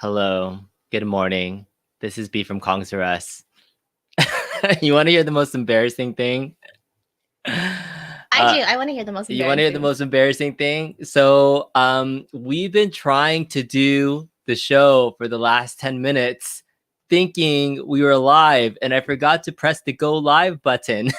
Hello. Good morning. This is B from Kongs R Us. You want to hear the most embarrassing thing? I do. I want to hear the most You want to hear the embarrassing. most embarrassing thing? So, we've been trying to do the show for the last 10 minutes, thinking we were live, and I forgot to press the go live button.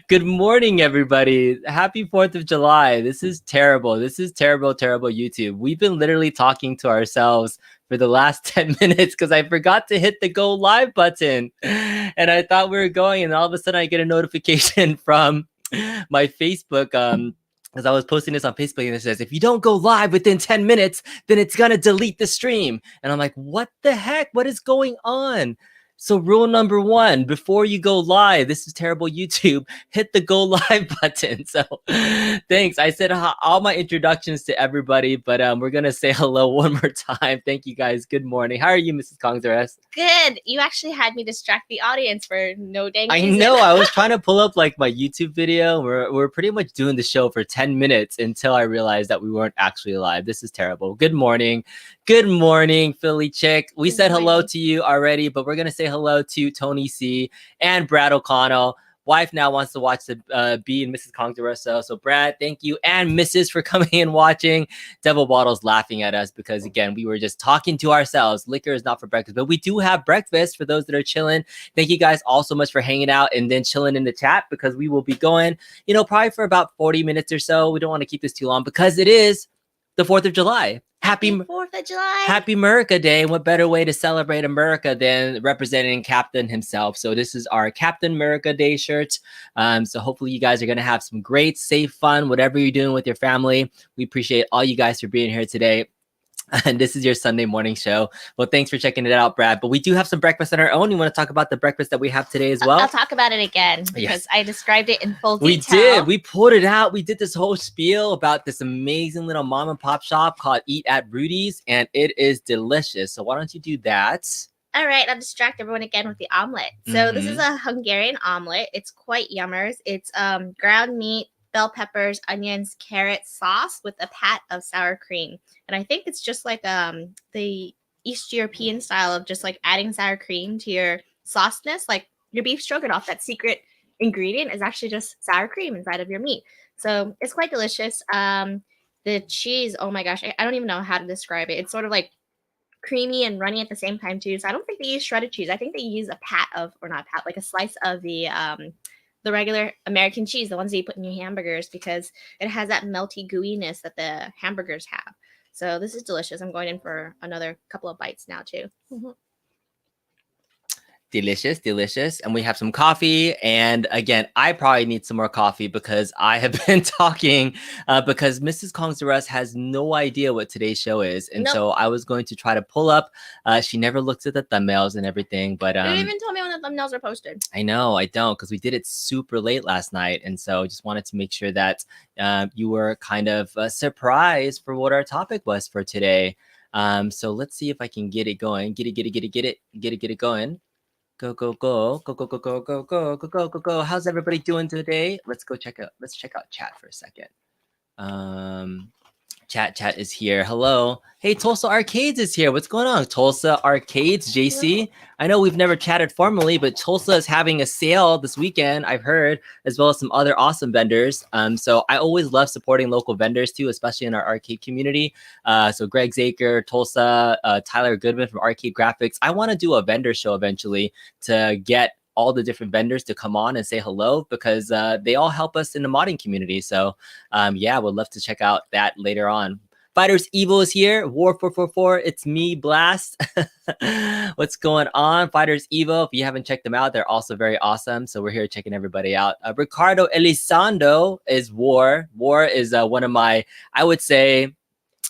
Good morning, everybody. Happy 4th of July. This is terrible. This is terrible, terrible YouTube. We've been literally talking to ourselves for the last 10 minutes because I forgot to hit the go live button. And I thought we were going, and all of a sudden I get a notification from my Facebook. Because I was posting this on Facebook and it says, if you don't go live within 10 minutes, then it's going to delete the stream. And I'm like, what the heck? What is going on? So rule number one, before you go live, this is terrible YouTube, hit the go live button. So thanks. I said all my introductions to everybody, but we're going to say hello one more time. Thank you guys. Good morning. How are you, Mrs. Kongzares? Good. You actually had me distract the audience for no dang I reason. know. I was trying to pull up like my YouTube video. We're pretty much doing the show for 10 minutes until I realized that we weren't actually live. This is terrible. Good morning. Good morning, Philly Chick. We said hello to you already, but we're going to say hello to Tony C and Brad O'Connell. Wife now wants to watch the B and Mrs. Kongzares. So Brad, thank you. And Mrs. for coming and watching. Devil Bottle's laughing at us because, again, we were just talking to ourselves. Liquor is not for breakfast, but we do have breakfast for those that are chilling. Thank you guys all so much for hanging out and then chilling in the chat because we will be going, probably for about 40 minutes or so. We don't want to keep this too long because it is the 4th of July. Happy 4th of July. Happy America Day. What better way to celebrate America than representing Captain himself? So this is our Captain America Day shirt. So hopefully you guys are going to have some great, safe fun, whatever you're doing with your family. We appreciate all you guys for being here today. And this is your Sunday morning show. Well, thanks for checking it out, Brad. But we do have some breakfast on our own. You want to talk about the breakfast that we have today as well? I'll talk about it again because I described it in full detail. We did. We pulled it out. We did this whole spiel about this amazing little mom and pop shop called At Rudy's, and it is delicious. So why don't you do that? All right, I'll distract everyone again with the omelet. So this is a Hungarian omelet. It's quite yummers. It's ground meat, bell peppers, onions, carrot sauce with a pat of sour cream. And I think it's just like the East European style of just like adding sour cream to your sauceness. Like your beef stroganoff, that secret ingredient is actually just sour cream inside of your meat. So it's quite delicious. The cheese, oh my gosh, I don't even know how to describe it. It's sort of like creamy and runny at the same time too. So I don't think they use shredded cheese. I think they use a pat of, or not a pat, like a slice of the regular American cheese, the ones that you put in your hamburgers, because it has that melty gooiness that the hamburgers have. So this is delicious. I'm going in for another couple of bites now too. Delicious, delicious. And we have some coffee. And again, I probably need some more coffee because I have been talking because Mrs. Kongzares has no idea what today's show is. And so I was going to try to pull up. She never looks at the thumbnails and everything. But you didn't even tell me when the thumbnails are posted. I know, I don't, because we did it super late last night. And so I just wanted to make sure that you were kind of surprised for what our topic was for today. So let's see if I can get it going. Get it going. Go, go, go, go, go, go, go, go, go, go, go, go, go. How's everybody doing today? Let's check out chat for a second. Chat is here. Hello. Hey, Tulsa Arcades is here. What's going on? Tulsa Arcades, JC. I know we've never chatted formally, but Tulsa is having a sale this weekend, I've heard, as well as some other awesome vendors. So I always love supporting local vendors too, especially in our arcade community. So Greg Zaker, Tulsa, Tyler Goodman from Arcade Graphics. I want to do a vendor show eventually to get all the different vendors to come on and say hello because they all help us in the modding community. So yeah, would love to check out that later on. Fighters Evil is here. War 444. It's me, Blast. What's going on? Fighters Evil. If you haven't checked them out, they're also very awesome. So we're here checking everybody out. Ricardo Elizondo is War. War is one of my, I would say,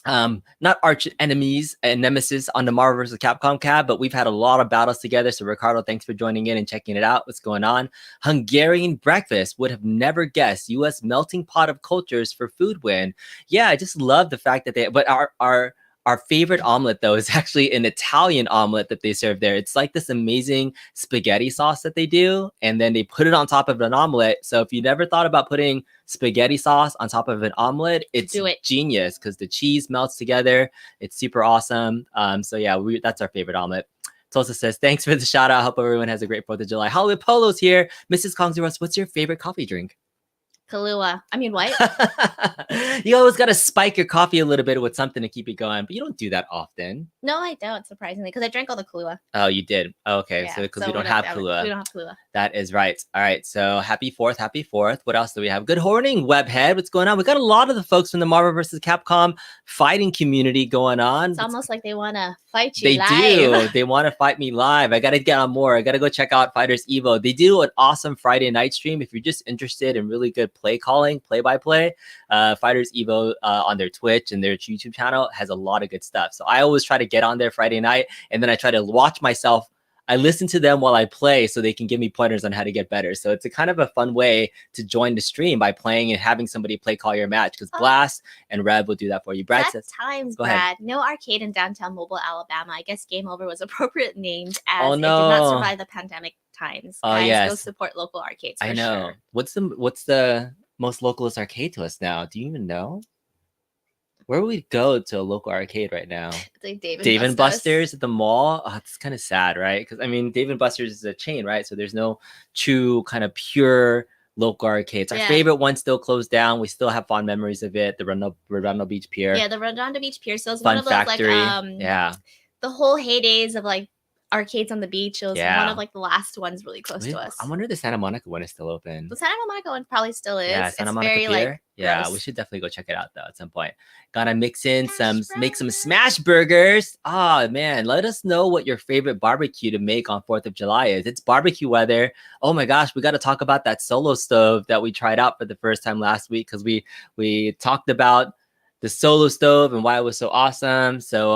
not arch enemies and nemesis on the Marvel vs. Capcom cab, but we've had a lot of battles together. So Ricardo, thanks for joining in and checking it out. What's going on? Hungarian breakfast. Would have never guessed. U.S. melting pot of cultures for food win. Yeah, I just love the fact that but our Our favorite omelet, though, is actually an Italian omelet that they serve there. It's like this amazing spaghetti sauce that they do, and then they put it on top of an omelet. So if you never thought about putting spaghetti sauce on top of an omelet, it's genius because the cheese melts together. It's super awesome. So yeah, that's our favorite omelet. Tulsa says, thanks for the shout out. Hope everyone has a great 4th of July. Hollywood Polo's here. Mrs. Kongzuros, what's your favorite coffee drink? Kahlua. I mean, what? You always got to spike your coffee a little bit with something to keep it going, but you don't do that often. No, I don't, surprisingly, because I drank all the Kahlua. Oh, you did? Oh, okay, yeah, so because we don't have Kahlua. We don't have Kahlua. That is right. All right, so happy 4th, happy 4th. What else do we have? Good morning, Webhead. What's going on? We got a lot of the folks from the Marvel vs. Capcom fighting community going on. It's almost like they want to fight you live. They do. They want to fight me live. I got to get on more. I got to go check out Fighters Evo. They do an awesome Friday night stream. If you're just interested in really good play calling, play-by-play, Fighters Evo on their Twitch and their YouTube channel has a lot of good stuff. So I always try to get on there Friday night, and then I try to watch myself. I listen to them while I play so they can give me pointers on how to get better. So it's a kind of a fun way to join the stream by playing and having somebody play call your match, because Blast and Rev will do that for you. Brad says, times, Brad. Ahead. No arcade in downtown Mobile, Alabama. I guess Game Over was appropriate named as it did not survive the pandemic times. Oh, guys, yes. Go support local arcades. I know. Sure. What's the most localist arcade to us now? Do you even know? Where would we go to a local arcade right now? Like Dave & Buster's at the mall. Oh, it's kind of sad, right? Because I mean, Dave & Buster's is a chain, right? So there's no true kind of pure local arcades. Our favorite one still closed down. We still have fond memories of it. The Redondo Beach Pier. Yeah, the Redondo Beach Pier. So it's Fun one of those Factory. like the whole heydays of like arcades on the beach. It was one of like the last ones really close to us. I wonder if the Santa Monica one is still open. The Santa Monica one probably still is. Yeah, Santa Monica Pier. Like, yeah, we should definitely go check it out though at some point. Gotta make some smash burgers. Oh man, let us know what your favorite barbecue to make on 4th of July is. It's barbecue weather. Oh my gosh, we got to talk about that solo stove that we tried out for the first time last week, because we talked about the solo stove and why it was so awesome. So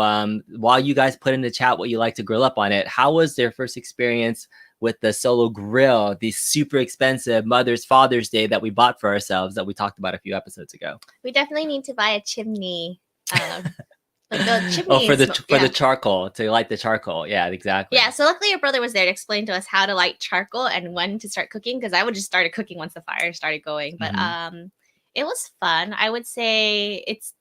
while you guys put in the chat what you like to grill up on it, how was their first experience with the solo grill, the super expensive Father's Day that we bought for ourselves that we talked about a few episodes ago? We definitely need to buy a chimney. Like the chimney for the charcoal, to light the charcoal. Yeah, exactly. Yeah, so luckily your brother was there to explain to us how to light charcoal and when to start cooking, because I would just started cooking once the fire started going. But it was fun. I would say it's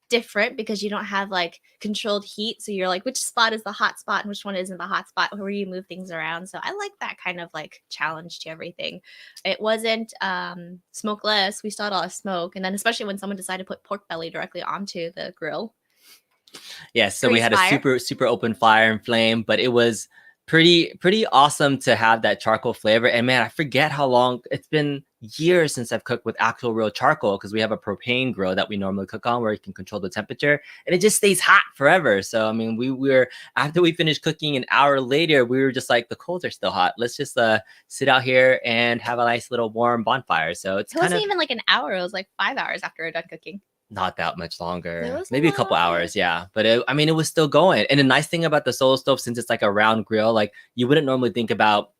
different because you don't have like controlled heat, so you're like, which spot is the hot spot and which one isn't the hot spot, where you move things around. So I like that kind of like challenge to everything. It wasn't smokeless. We still had a lot of smoke, and then especially when someone decided to put pork belly directly onto the grill. Yeah, so we had a super open fire and flame, but it was pretty awesome to have that charcoal flavor. And man, I forget how long it's been, years since I've cooked with actual real charcoal, because we have a propane grill that we normally cook on where you can control the temperature, and it just stays hot forever. So I mean, we were, after we finished cooking an hour later, we were just like, the coals are still hot, let's just sit out here and have a nice little warm bonfire. So it wasn't even like an hour, it was like 5 hours after we're done cooking. Not that much longer, maybe a couple hours. Yeah, but it was still going. And the nice thing about the solo stove, since it's like a round grill, like you wouldn't normally think about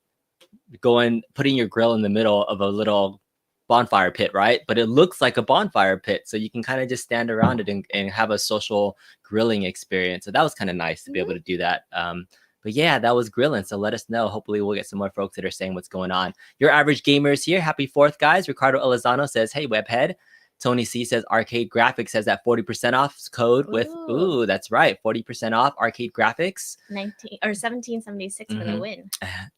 putting your grill in the middle of a little bonfire pit, right? But it looks like a bonfire pit, so you can kind of just stand around it and have a social grilling experience. So that was kind of nice to be able to do that. But yeah, that was grilling. So let us know. Hopefully we'll get some more folks that are saying what's going on. Your average gamers here. Happy 4th, guys. Ricardo Elizano says, hey, Webhead. Tony C says Arcade Graphics has that 40% off code with, that's right, 40% off Arcade Graphics. 1776 for the win.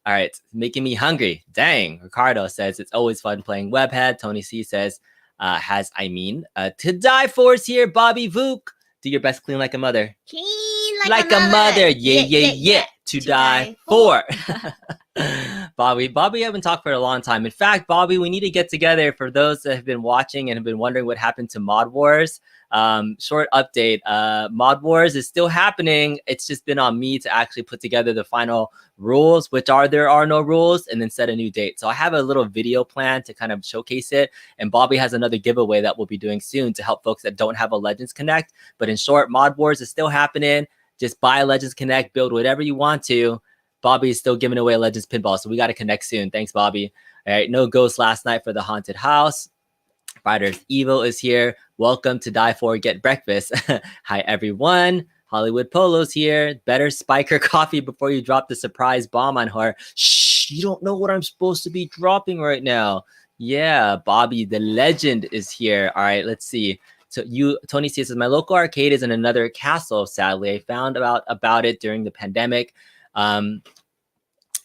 All right, making me hungry. Dang. Ricardo says it's always fun playing Webhead. Tony C says, to die for is here, Bobby Vook. Do your best, clean like a mother. Clean like a mother. Yeah. To die for. Bobby, I haven't talked for a long time. In fact, Bobby, we need to get together. For those that have been watching and have been wondering what happened to Mod Wars, short update. Mod Wars is still happening. It's just been on me to actually put together the final rules, which are there are no rules, and then set a new date. So I have a little video plan to kind of showcase it. And Bobby has another giveaway that we'll be doing soon to help folks that don't have a Legends Connect. But in short, Mod Wars is still happening. Just buy a Legends Connect, build whatever you want to. Bobby is still giving away a Legends Pinball, so we got to connect soon. Thanks, Bobby. All right, no ghost last night for the haunted house. Fighters Evo is here. Welcome to Die For Get Breakfast. Hi, everyone. Hollywood Polo's here. Better spike her coffee before you drop the surprise bomb on her. Shh, you don't know what I'm supposed to be dropping right now. Yeah, Bobby the legend is here. All right, let's see. So Tony C says, my local arcade is in another castle, sadly. I found about it during the pandemic.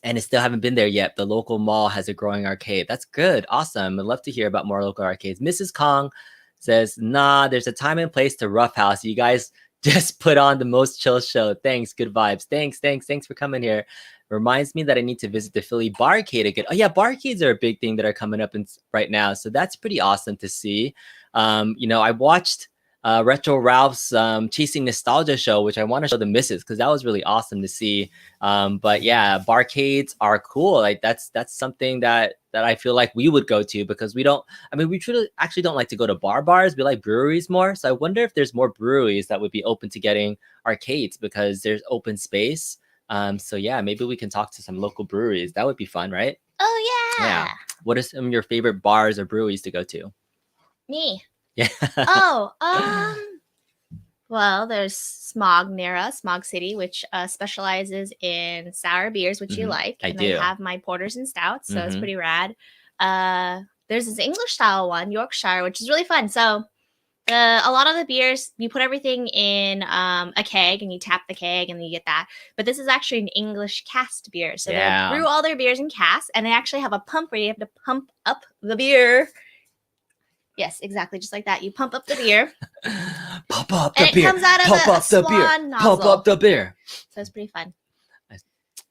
And I still haven't been there yet. The local mall has a growing arcade. That's good. Awesome. I'd love to hear about more local arcades. Mrs. Kong says, nah, there's a time and place to roughhouse. You guys just put on the most chill show. Thanks. Good vibes. Thanks for coming here. Reminds me that I need to visit the Philly Barcade again. Oh yeah, barcades are a big thing that are coming up right now. So that's pretty awesome to see. I watched Retro Ralph's Chasing Nostalgia show, which I want to show the misses because that was really awesome to see. But yeah, barcades are cool. Like that's something that I feel like we would go to because we truly actually don't like to go to bars. We like breweries more. So I wonder if there's more breweries that would be open to getting arcades because there's open space. So yeah, maybe we can talk to some local breweries. That would be fun, right? Oh yeah. Yeah. What are some of your favorite bars or breweries to go to? Me. Yeah. Well, there's Smog near us, Smog City, which specializes in sour beers, which you like. I and do. I have my porters and stouts, so it's pretty rad. There's this English style one, Yorkshire, which is really fun. So a lot of the beers, you put everything in a keg and you tap the keg and you get that. But this is actually an English cask beer. So they brew all their beers in casks and they actually have a pump where you have to pump up the beer. Yes, exactly, just like that. You pump up the beer. Pump up the beer. It comes out of a swan nozzle. Pump up the beer. So it's pretty fun.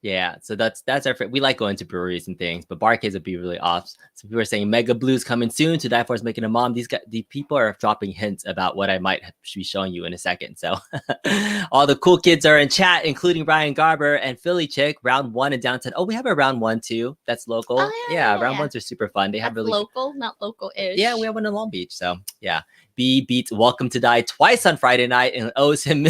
Yeah, so that's our we like going to breweries and things, but barcades would be really off. So people are saying Mega Blue's coming soon to Die For is making a mom. These people are dropping hints about what I might be showing you in a second. So all the cool kids are in chat, including Brian Garber and Philly Chick. Round 1 in downtown. Oh, we have a round 1 too. That's local. Oh, yeah, round 1s are super fun. They have really local, not local-ish. Yeah, we have one in Long Beach. So yeah. B beats Welcome to Die twice on Friday night and owes him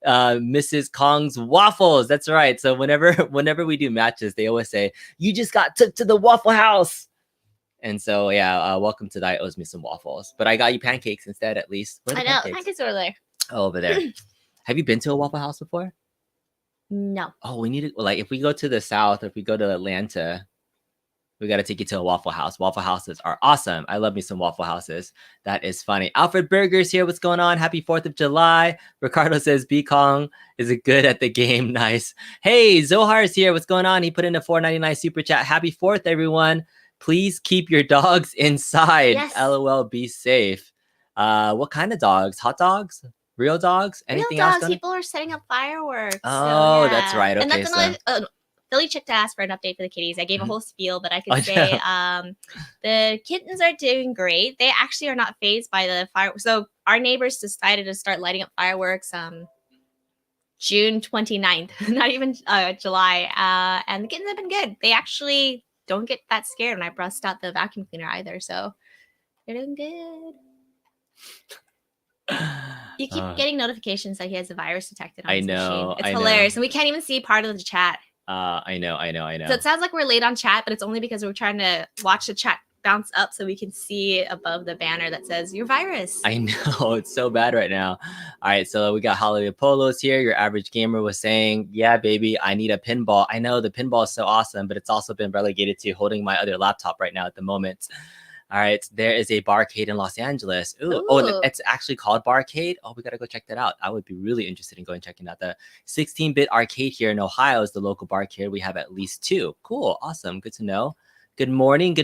Mrs. Kong's waffles. That's right. So whenever we do matches, they always say, you just got took to the Waffle House. And so yeah, Welcome to Die owes me some waffles. But I got you pancakes instead, at least. I know, pancakes are there. Oh, over there. Have you been to a Waffle House before? No. Oh, we need to, like, if we go to the South, if we go to Atlanta, we got to take you to a Waffle House. Waffle Houses are awesome. I love me some Waffle Houses. That is funny. Alfred Burger's here. What's going on? Happy 4th of July. Ricardo says B Kong is good at the game. Nice. Hey, Zohar is here. What's going on? He put in a $4.99 super chat. Happy 4th, everyone. Please keep your dogs inside. Yes. LOL, be safe. What kind of dogs? Hot dogs? Real dogs? Anything Real dogs. else? People are setting up fireworks. Oh, so, yeah. That's right. Okay, and that's another... Philly Chick to ask for an update for the kitties. I gave a whole spiel, but I could say the kittens are doing great. They actually are not phased by the fire. So our neighbors decided to start lighting up fireworks June 29th, not even July. And the kittens have been good. They actually don't get that scared when I bust out the vacuum cleaner either. So they're doing good. You keep getting notifications that he has a virus detected on his machine. It's hilarious. And we can't even see part of the chat. I know. So it sounds like we're late on chat, but it's only because we're trying to watch the chat bounce up so we can see above the banner that says your virus. I know, it's so bad right now. All right, so we got Hollywood Polos here. Your average gamer was saying, yeah, baby, I need a pinball. I know the pinball is so awesome, but it's also been relegated to holding my other laptop right now at the moment. All right, there is a barcade in Los Angeles. Ooh. Oh, it's actually called Barcade. Oh, we got to go check that out. I would be really interested in going checking out the 16-bit arcade here in Ohio is the local barcade. We have at least 2. Cool, awesome, good to know. Good morning,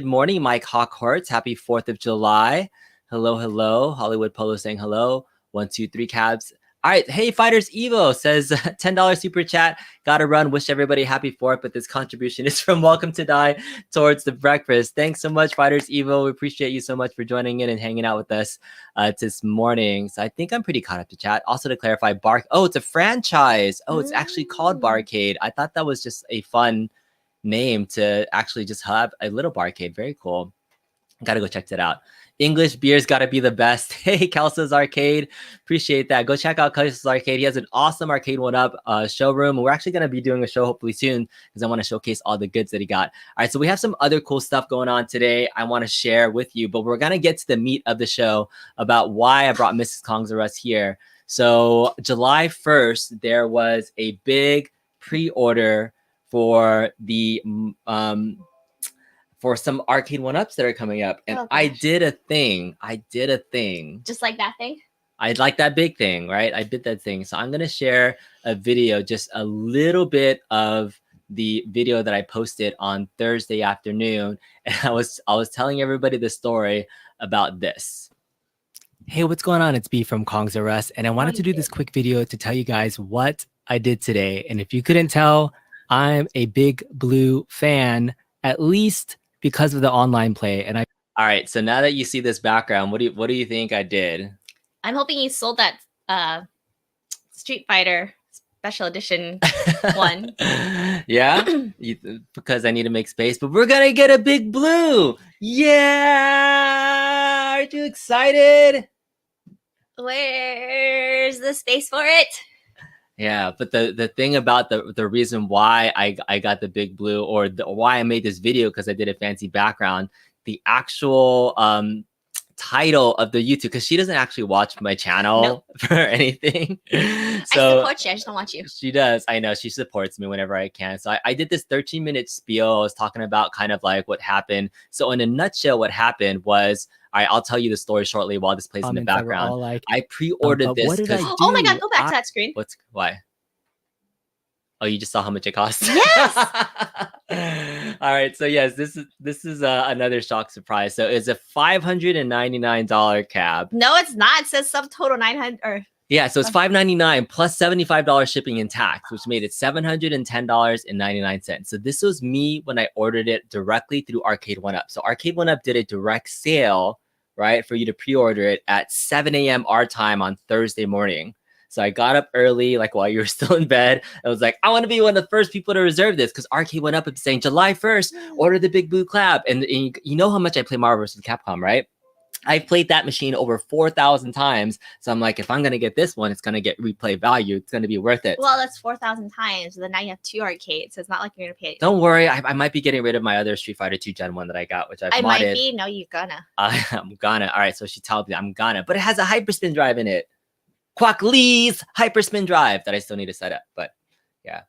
Mike Hawkhorts. Happy 4th of July. Hello. Hollywood Polo saying hello. 1, 2, 3 cabs. All right, hey, Fighters Evo says $10 super chat. Gotta run. Wish everybody happy 4th, but this contribution is from Welcome to Die towards the breakfast. Thanks so much, Fighters Evo. We appreciate you so much for joining in and hanging out with us this morning. So I think I'm pretty caught up to chat. Also to clarify, Oh, it's a franchise. Oh, it's actually called Barcade. I thought that was just a fun name to actually just have a little barcade. Very cool. Gotta go check that out. English beer's got to be the best. Hey, Kelsa's Arcade. Appreciate that. Go check out Kelsa's Arcade. He has an awesome Arcade1up showroom. We're actually going to be doing a show hopefully soon because I want to showcase all the goods that he got. All right, so we have some other cool stuff going on today I want to share with you, but we're going to get to the meat of the show about why I brought Mrs. Kongs R Us here. So July 1st, there was a big pre-order for the for some Arcade1ups that are coming up. And I did a thing. Just like that thing? I like that big thing, right? I did that thing. So I'm going to share a video, just a little bit of the video that I posted on Thursday afternoon. And I was telling everybody the story about this. Hey, what's going on? It's B from Kongs R Us. And I wanted to do this quick video to tell you guys what I did today. And if you couldn't tell, I'm a Big Blue fan, at least because of the online play. And all right, so now that you see this background, what do you think I did? I'm hoping you sold that Street Fighter special edition one. Yeah, because I need to make space, but we're gonna get a Big Blue. Yeah, aren't you excited? Where's the space for it? Yeah, but the thing about the reason why I got the Big Blue, or why I made this video, because I did a fancy background, the actual title of the YouTube, because she doesn't actually watch my channel for anything. So I support you, I just don't watch you. She does. I know, she supports me whenever I can. So I did this 13-minute spiel. I was talking about kind of like what happened. So in a nutshell, what happened was, all right, I'll tell you the story shortly while this plays in the background. Like, I pre-ordered this. What did I do? Oh my God, go back to that screen. Why? Oh, you just saw how much it costs? Yes. All right, so yes, this is another shock surprise. So it's a $599 cab. No, it's not. It says subtotal 900. Or yeah, so it's $599 plus $75 shipping and tax, which made it $710.99. So this was me when I ordered it directly through Arcade1up. So Arcade1up did a direct sale, right, for you to pre-order it at 7 a.m. our time on Thursday morning. So I got up early, like while you were still in bed. I was like, I want to be one of the first people to reserve this, because Arcade1up is saying July 1st, order the Big Blue Clab. And you know how much I play Marvel vs. Capcom, right? I've played that machine over 4,000 times. So I'm like, if I'm going to get this one, it's going to get replay value. It's going to be worth it. Well, that's 4,000 times. Then now you have 2 arcades. So it's not like you're going to pay it. Don't worry. I might be getting rid of my other Street Fighter 2 Gen 1 that I got, which I've modded. Might be. No, you're gonna. I'm gonna. All right. So she tells me I'm gonna. But it has a hyperspin drive in it. Quack Lee's hyperspin drive that I still need to set up. But yeah,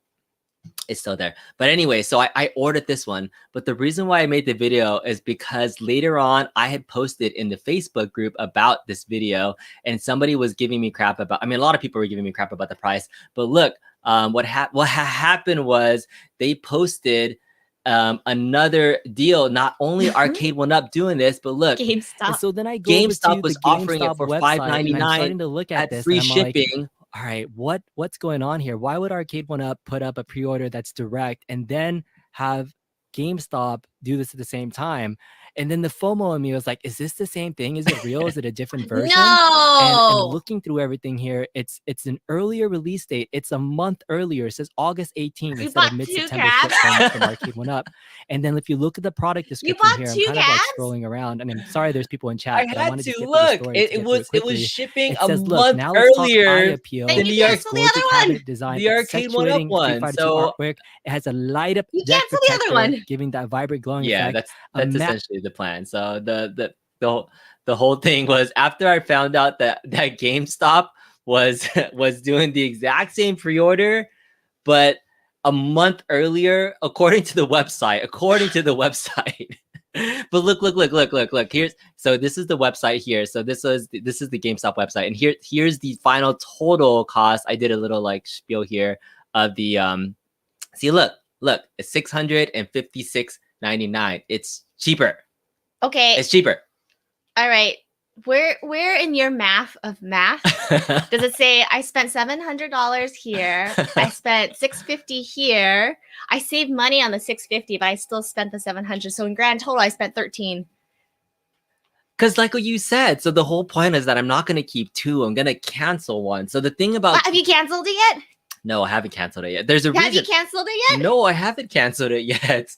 it's still there. But anyway, so I ordered this one. But the reason why I made the video is because later on I had posted in the Facebook group about this video, and somebody was giving me crap about, I mean, a lot of people were giving me crap about the price. But look, what happened was they posted another deal. Not only Arcade1up doing this, but look, GameStop. so then I GameStop was offering it for $5.99 at free shipping. Like, all right, what's going on here? Why would Arcade1up put up a pre-order that's direct and then have GameStop do this at the same time? And then the FOMO in me was like, is this the same thing? Is it real? Is it a different version? No. And looking through everything here, it's an earlier release date. It's a month earlier. It says August 18th instead of mid-September from Arcade1up. And then if you look at the product description here, I'm kind of like scrolling around. I mean, sorry, there's people in chat. I wanted to look. It was shipping a month earlier than the Arcade1up one. So it has a light up deck protector, giving that vibrant glowing effect. That's essentially the plan. So the whole thing was, after I found out that GameStop was doing the exact same pre-order, but a month earlier, according to the website. But look. So this is the website here. So this is the GameStop website, and here's the final total cost. I did a little like spiel here of the see, look, it's $656.99. It's cheaper. Okay. It's cheaper. All right. Where in your math of math does it say I spent $700 here, I spent $650 here, I saved money on the $650, but I still spent the $700. So in grand total, I spent $13. Because like what you said, so the whole point is that I'm not going to keep 2. I'm going to cancel 1. So the thing about... Have you canceled it yet? No, I haven't canceled it yet. There's a reason. Have you canceled it yet? No, I haven't canceled it yet.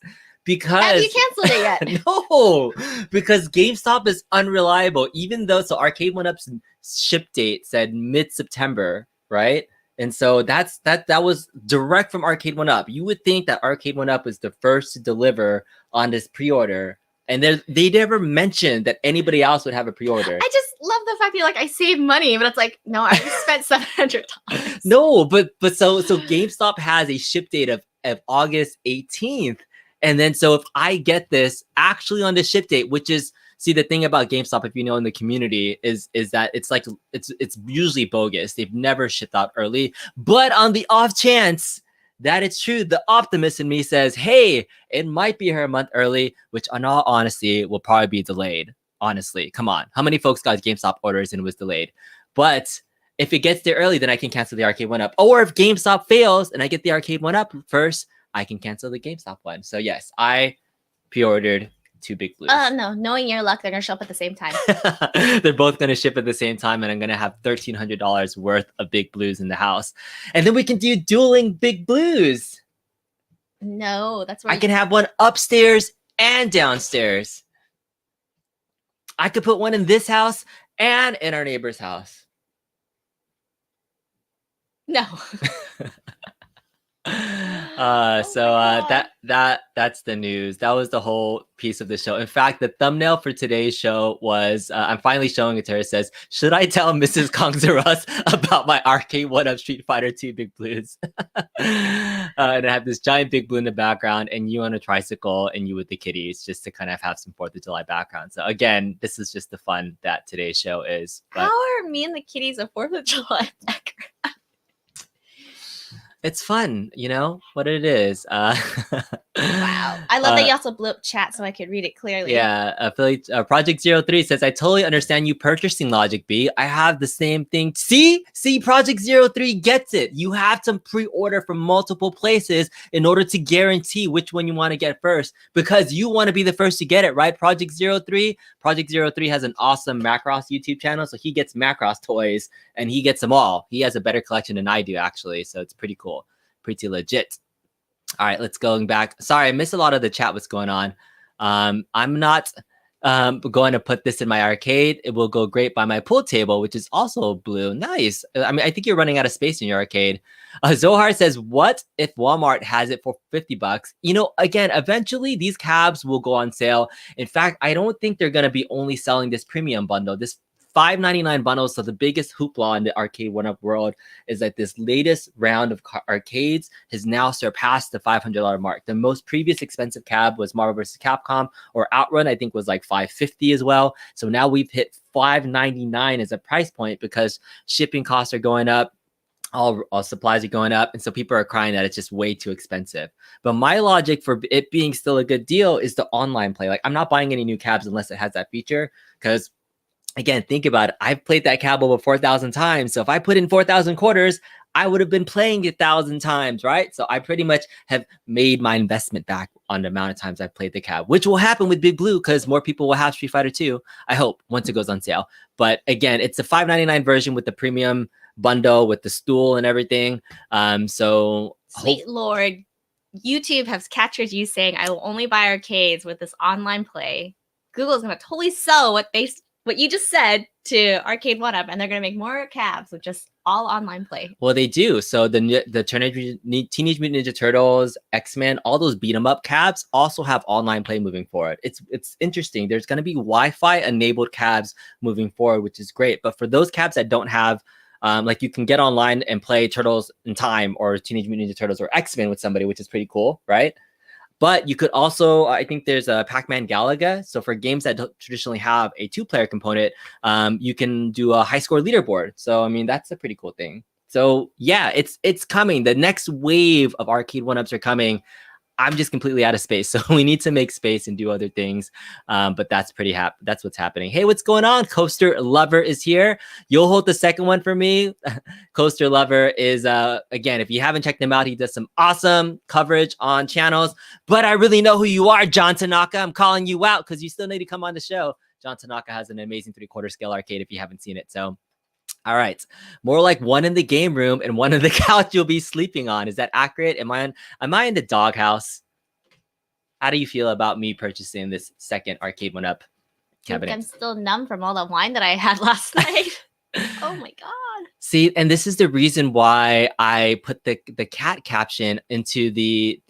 because Have you canceled it yet? no, because GameStop is unreliable. Even though Arcade1up's ship date said mid-September, right? And so that was direct from Arcade1up. You would think that Arcade1up was the first to deliver on this pre-order, and they never mentioned that anybody else would have a pre-order. I just love the fact that you're like, I saved money, but it's like, no, I just spent $700. No, but so GameStop has a ship date of August 18th. And then so if I get this actually on the ship date, which is, see, the thing about GameStop, if you know in the community, is that it's like it's usually bogus. They've never shipped out early. But on the off chance that it's true, the optimist in me says, hey, it might be here a month early, which in all honesty will probably be delayed. Honestly, come on. How many folks got GameStop orders and it was delayed? But if it gets there early, then I can cancel the Arcade1up. Or if GameStop fails and I get the Arcade1up first, I can cancel the GameStop one. So yes, I pre-ordered 2 Big Blues. No, knowing your luck, they're gonna show up at the same time. They're both gonna ship at the same time, and I'm gonna have $1,300 worth of Big Blues in the house, and then we can do dueling Big Blues. No, that's where I can have one upstairs and downstairs. I could put one in this house and in our neighbor's house. No. That's the news. That was the whole piece of the show. In fact, the thumbnail for today's show was I'm finally showing it to her. It says, should I tell Mrs. Kongzarus about my Arcade1up Street Fighter 2 Big Blues? And I have this giant Big Blue in the background, and you on a tricycle, and you with the kitties, just to kind of have some 4th of July background. So again, this is just the fun that today's show is. But how are me and the kitties a 4th of July background? it's fun, you know what it is. Wow. I love that you also blew up chat so I could read it clearly. Yeah. Project 03 says, I totally understand you purchasing logic, B. I have the same thing. See, Project 03 gets it. You have to pre-order from multiple places in order to guarantee which one you want to get first, because you want to be the first to get it, right? Project 03 has an awesome Macross YouTube channel, so he gets Macross toys and he gets them all. He has a better collection than I do, actually, so it's pretty cool. Pretty legit. All right, let's go back. Sorry, I missed a lot of the chat. What's going on? I'm not going to put this in my arcade. It will go great by my pool table, which is also blue. Nice. I mean, I think you're running out of space in your arcade. Zohar says, what if Walmart has it for $50? You know, again, eventually these cabs will go on sale. In fact, I don't think they're going to be only selling this premium bundle. This $5.99 bundles. So the biggest hoopla in the Arcade1up world is that this latest round of arcades has now surpassed the $500 mark. The most previous expensive cab was Marvel vs. Capcom, or Outrun, I think was like $550 as well. So now we've hit $599 as a price point because shipping costs are going up. All supplies are going up, and so people are crying that it's just way too expensive. But my logic for it being still a good deal is the online play. Like, I'm not buying any new cabs unless it has that feature, because again, think about it. I've played that cab over 4,000 times. So if I put in 4,000 quarters, I would have been playing it 1,000 times, right? So I pretty much have made my investment back on the amount of times I've played the cab, which will happen with Big Blue because more people will have Street Fighter 2, I hope, once it goes on sale. But again, it's a $5.99 version with the premium bundle with the stool and everything. So sweet Lord, YouTube has captured you saying, I will only buy arcades with this online play. Google's going to totally sell what you just said to Arcade1up, and they're going to make more cabs with just all online play. Well, they do. So the Teenage Mutant Ninja Turtles, X-Men, all those beat 'em up cabs also have online play moving forward. It's interesting. There's going to be Wi-Fi enabled cabs moving forward, which is great. But for those cabs that don't have, like, you can get online and play Turtles in Time or Teenage Mutant Ninja Turtles or X-Men with somebody, which is pretty cool, right? But you could also, I think there's a Pac-Man Galaga. So for games that don't traditionally have a 2-player component, you can do a high score leaderboard. So, I mean, that's a pretty cool thing. So yeah, it's coming. The next wave of Arcade1ups are coming. I'm just completely out of space. So we need to make space and do other things. But that's that's what's happening. Hey, what's going on? Coaster Lover is here. You'll hold the second one for me. Coaster Lover is, again, if you haven't checked him out, he does some awesome coverage on channels. But I really know who you are, John Tanaka. I'm calling you out because you still need to come on the show. John Tanaka has an amazing 3/4 scale arcade if you haven't seen it. So, all right, more like one in the game room and one in the couch you'll be sleeping on. Is that accurate? Am I in the doghouse? How do you feel about me purchasing this second Arcade1up cabinet? I'm still numb from all the wine that I had last night. Oh my god. See, and this is the reason why I put the cat caption into the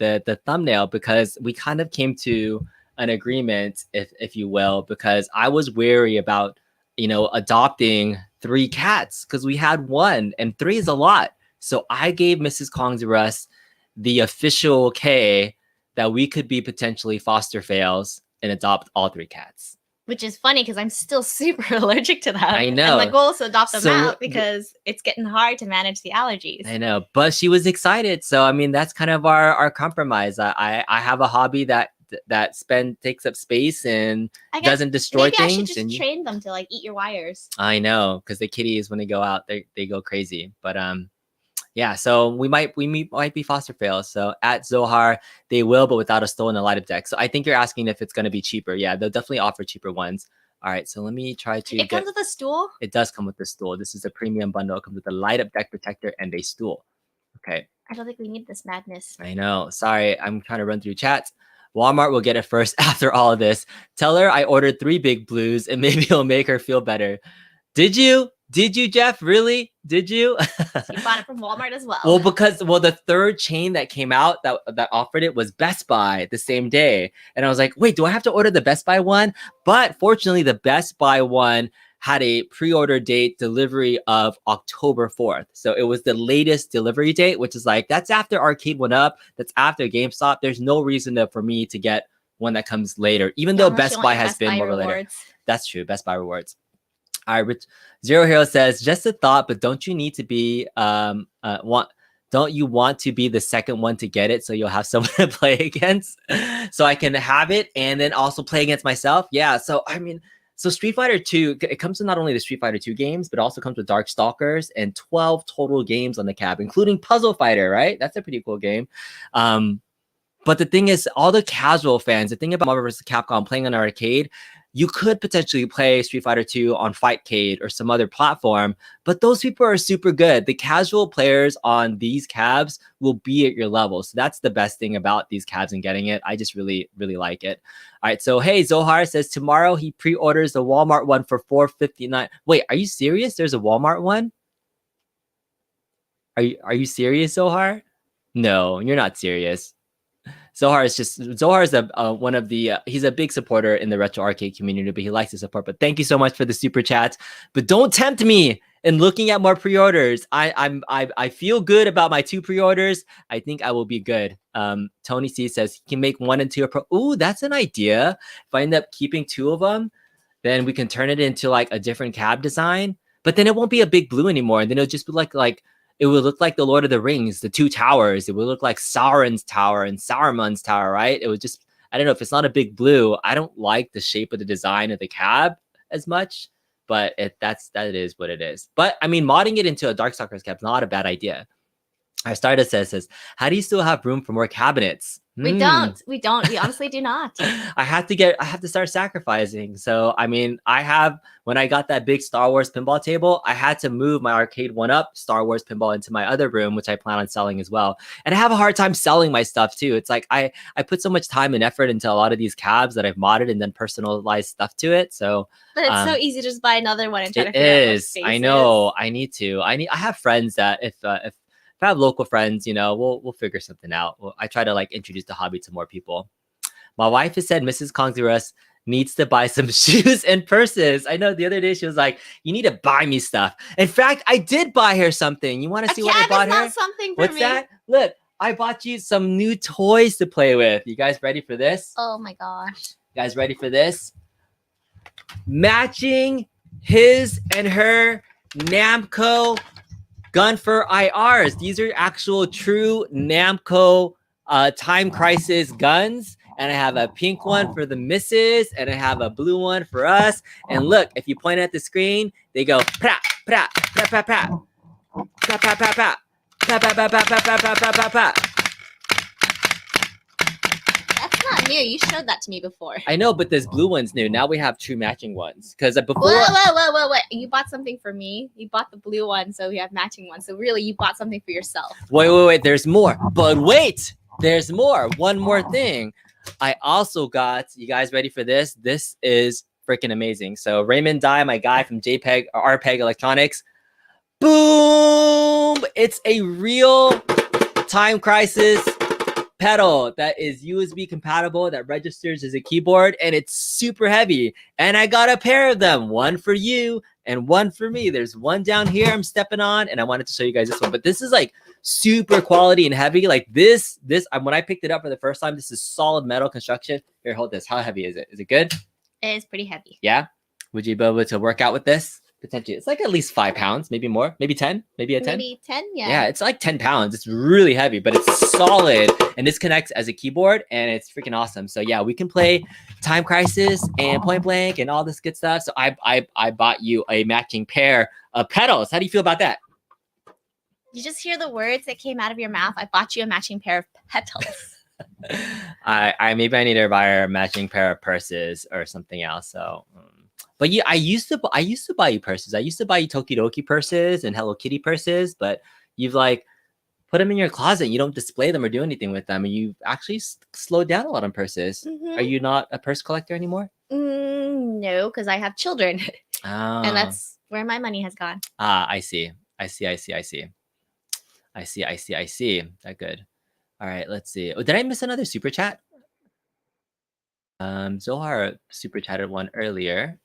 thumbnail, because we kind of came to an agreement, if you will, because I was wary about, adopting 3 cats because we had 1 and 3 is a lot. So I gave Mrs. Kong's Russ the official okay that we could be potentially foster fails and adopt all 3 cats. Which is funny because I'm still super allergic to that. I know. And my goal is to adopt them out because it's getting hard to manage the allergies. I know, but she was excited. So, I mean, that's kind of our compromise. I have a hobby that takes up space and doesn't destroy things. Maybe I should just train them to like eat your wires. I know, because the kitties, when they go out, they go crazy. But yeah, so we might be foster fails. So at Zohar, they will, but without a stolen and light up deck. So I think you're asking if it's going to be cheaper. Yeah, they'll definitely offer cheaper ones. All right, so let me try to. It comes with a stool? It does come with the stool. This is a premium bundle. It comes with a light up deck protector and a stool. Okay. I don't think we need this madness. I know. Sorry, I'm trying to run through chats. Walmart will get it first after all of this. Tell her I ordered 3 big blues and maybe it'll make her feel better. Did you? Did you, Jeff? Really? Did you? So you bought it from Walmart as well. Well, because the third chain that came out that offered it was Best Buy the same day. And I was like, wait, do I have to order the Best Buy one? But fortunately, the Best Buy one had a pre-order date delivery of October 4th. So it was the latest delivery date, which is like, that's after Arcade1up, that's after GameStop. There's no reason for me to get one that comes later, even though Best Buy has been more later. That's true, Best Buy rewards. All right, Zero Hero says, just a thought, but don't you need to be don't you want to be the second one to get it so you'll have someone to play against, so I can have it and then also play against myself? Yeah, so I mean, so Street Fighter 2, it comes with not only the Street Fighter 2 games, but also comes with Darkstalkers and 12 total games on the cab, including Puzzle Fighter, right? That's a pretty cool game. But the thing is, all the casual fans, the thing about Marvel vs. Capcom playing on arcade, you could potentially play Street Fighter 2 on Fightcade or some other platform, but those people are super good. The casual players on these cabs will be at your level. So that's the best thing about these cabs and getting it. I just really, really like it. All right. So, hey, Zohar says tomorrow he pre-orders the Walmart one for $4.59. Wait, are you serious? There's a Walmart one? Are you serious, Zohar? No, you're not serious. Zohar is one of the he's a big supporter in the retro arcade community, but he likes to support. But thank you so much for the super chats. But don't tempt me in looking at more pre-orders. I feel good about my 2 pre-orders. I think I will be good. Tony C says he can make 1 and 2 Ooh, that's an idea. If I end up keeping 2 of them, then we can turn it into like a different cab design. But then it won't be a big blue anymore, and then it'll just be like. It would look like the Lord of the Rings, the 2 towers. It would look like Sauron's tower and Saruman's tower, right? It would just, I don't know, if it's not a big blue, I don't like the shape of the design of the cab as much, but that is what it is. But I mean, modding it into a Darkstalkers cab is not a bad idea. Our Stardust says, how do you still have room for more cabinets? We don't. We honestly do not. I have to start sacrificing. So, I mean, when I got that big Star Wars pinball table, I had to move my Arcade1up Star Wars pinball into my other room, which I plan on selling as well. And I have a hard time selling my stuff too. It's like, I put so much time and effort into a lot of these cabs that I've modded and then personalized stuff to it. So, but it's so easy to just buy another one and try to figure out what space I know. I need to. I have friends that if I have local friends, we'll figure something out. I try to like introduce the hobby to more people. My wife has said Mrs. Kongzurus needs to buy some shoes and purses. I know the other day she was like, you need to buy me stuff. In fact, I did buy her something. You want to see what I bought her? Something for What's me. that? Look, I bought you some new toys to play with. You guys ready for this? Oh my gosh. You guys ready for this? Matching his and her Namco Gun for IRs. These are actual true Namco Time Crisis guns. And I have a pink one for the missus, and I have a blue one for us. And look, if you point at the screen, they go pra pra pra pra pra pra pra pra pra pra pra pra pra pra pra pra pra. That's not new. You showed that to me before. I know, but this blue one's new. Now we have 2 matching ones. Because before, whoa! You bought something for me. You bought the blue one, so we have matching ones. So really, you bought something for yourself. Wait! There's more. But wait, there's more. One more thing. I also got, you guys ready for this? This is freaking amazing. So Raymond Dye, my guy from JPEG or RPEG Electronics. Boom! It's a real Time Crisis pedal that is USB compatible, that registers as a keyboard, and it's super heavy. And I got a pair of them, one for you and one for me. There's one down here I'm stepping on, and I wanted to show you guys this one. But this is like super quality and heavy. Like this, when I picked it up for the first time, this is solid metal construction. Here, hold this. How heavy is it? Is it good? It is pretty heavy. Yeah. Would you be able to work out with this? Potentially, it's like at least 5 pounds, maybe more, maybe 10, maybe a 10. Maybe 10, yeah. Yeah, it's like 10 pounds. It's really heavy, but it's solid. And this connects as a keyboard, and it's freaking awesome. So yeah, we can play Time Crisis and Point Blank and all this good stuff. So I bought you a matching pair of pedals. How do you feel about that? You just hear the words that came out of your mouth. I bought you a matching pair of pedals. I maybe I need to buy a matching pair of purses or something else. So. But yeah, I used to buy you purses. I used to buy you Tokidoki purses and Hello Kitty purses, but you've like put them in your closet. You don't display them or do anything with them, and you've actually slowed down a lot on purses. Are you not a purse collector anymore? No, because I have children, and that's where my money has gone. I see. That good. All right, let's see. Oh, did I miss another super chat? Zohar super chatted one earlier.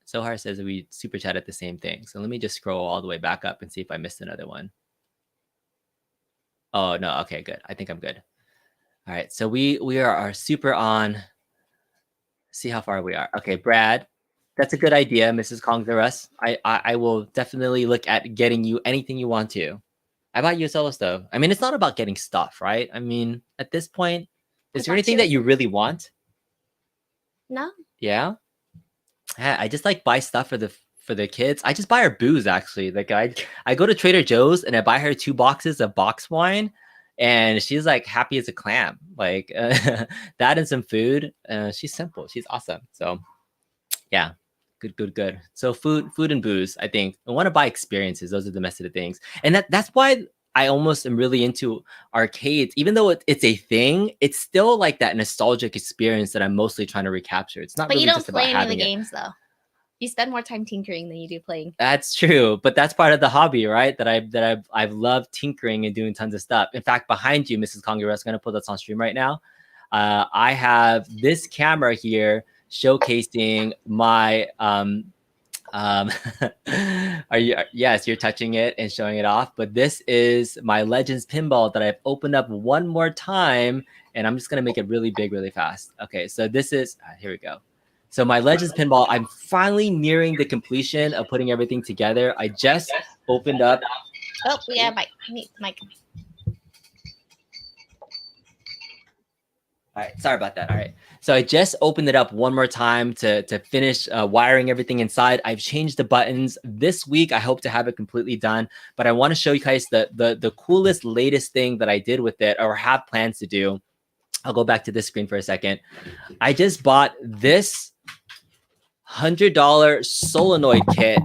Zohar says we super chatted the same thing. So let me just scroll all the way back up and see if I missed another one. Oh, no. Okay, good. I think I'm good. All right. So we are super on. See how far we are. Okay, Brad. That's a good idea, Mrs. Kongzarus. I will definitely look at getting you anything you want to. I bought you a solo stove. I mean, it's not about getting stuff, right? I mean, at this point, is there anything that you really want? No. Yeah? I just like buy stuff for the kids. I just buy her booze actually. Like I go to Trader Joe's and I buy her 2 boxes of box wine, and she's like happy as a clam. Like that and some food. She's simple. She's awesome. So yeah, good. So food and booze. I think I want to buy experiences. Those are the best of the things, and that's why I almost am really into arcades. Even though it's a thing, it's still like that nostalgic experience that I'm mostly trying to recapture. It's not. But really you don't just play about any of the having games though. You spend more time tinkering than you do playing. That's true, but that's part of the hobby, right? I've loved tinkering and doing tons of stuff. In fact, behind you, Mrs. Kongura, is going to put this on stream right now. I have this camera here showcasing my are you? Yes, you're touching it and showing it off. But this is my Legends pinball that I've opened up one more time, and I'm just gonna make it really big, really fast. Okay, so this is here we go. So my Legends pinball, I'm finally nearing the completion of putting everything together. I just opened up. Oh, we got a mic. All right, sorry about that. All right, so I just opened it up one more time to finish wiring everything inside. I've changed the buttons this week. I hope to have it completely done, but I want to show you guys the coolest, latest thing that I did with it or have plans to do. I'll go back to this screen for a second. I just bought this $100 solenoid kit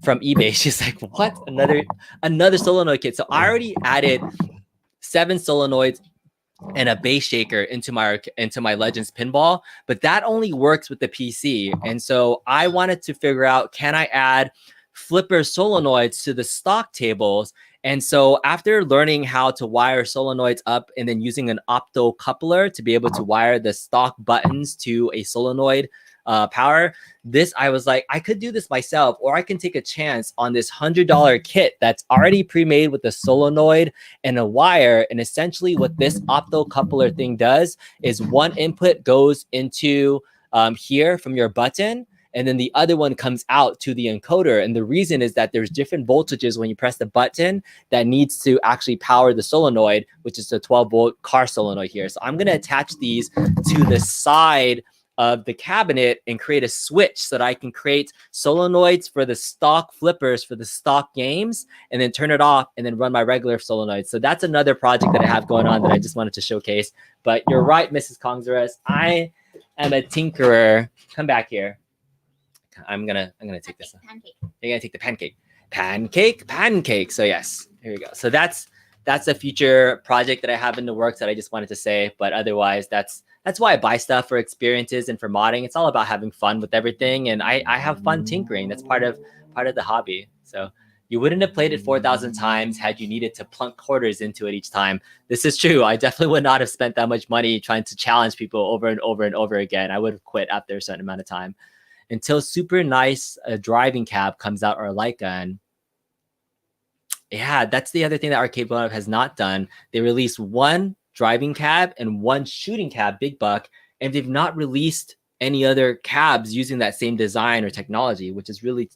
from eBay. She's like, what? Another solenoid kit. So I already added 7 solenoids and a bass shaker into my Legends pinball, but that only works with the PC. And so I wanted to figure out, can I add flipper solenoids to the stock tables? And so after learning how to wire solenoids up and then using an opto coupler to be able to wire the stock buttons to a solenoid power, I was like, I could do this myself, or I can take a chance on this $100 kit that's already pre-made with a solenoid and a wire. And essentially what this opto coupler thing does is one input goes into here from your button, and then the other one comes out to the encoder. And the reason is that there's different voltages when you press the button that needs to actually power the solenoid, which is a 12-volt car solenoid here. So I'm going to attach these to the side of the cabinet and create a switch so that I can create solenoids for the stock flippers for the stock games, and then turn it off and then run my regular solenoids. So that's another project that I have going on that I just wanted to showcase. But you're right, Mrs. Kongzares. I am a tinkerer. Come back here. I'm gonna take this. Pancake. You're gonna take the pancake. So yes, here we go. So that's that's a future project that I have in the works that I just wanted to say. But otherwise, that's why I buy stuff for experiences and for modding. It's all about having fun with everything, and I have fun tinkering. That's part of the hobby. So you wouldn't have played it 4,000 times had you needed to plunk quarters into it each time. This is true. I definitely would not have spent that much money trying to challenge people over and over and over again. I would have quit after a certain amount of time. Until super nice driving cab comes out, or like gun. Yeah, that's the other thing that Arcade1up has not done. They released one driving cab and one shooting cab, big buck, and they've not released any other cabs using that same design or technology, which is really,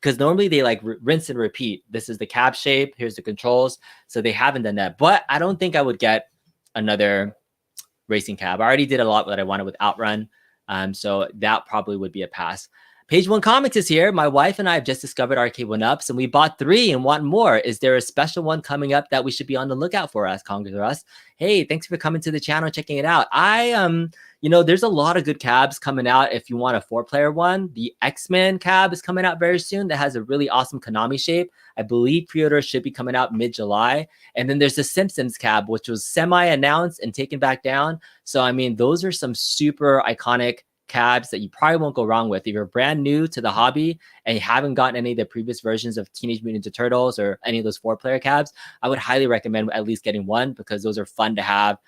because normally they like rinse and repeat. This is the cab shape, here's the controls. So they haven't done that. But I don't think I would get another racing cab. I already did a lot that I wanted with Outrun. So that probably would be a pass. Page One Comics is here. My wife and I have just discovered Arcade1ups, and we bought 3 and want more. Is there a special one coming up that we should be on the lookout for? Asked Congress Russ. Hey, thanks for coming to the channel and checking it out. There's a lot of good cabs coming out. If you want a 4-player one, the X-Men cab is coming out very soon. That has a really awesome Konami shape. I believe pre-order should be coming out mid-July. And then there's the Simpsons cab, which was semi-announced and taken back down. So, I mean, those are some super iconic cabs that you probably won't go wrong with. If you're brand new to the hobby and you haven't gotten any of the previous versions of Teenage Mutant Ninja Turtles or any of those 4-player cabs, I would highly recommend at least getting one, because those are fun to have.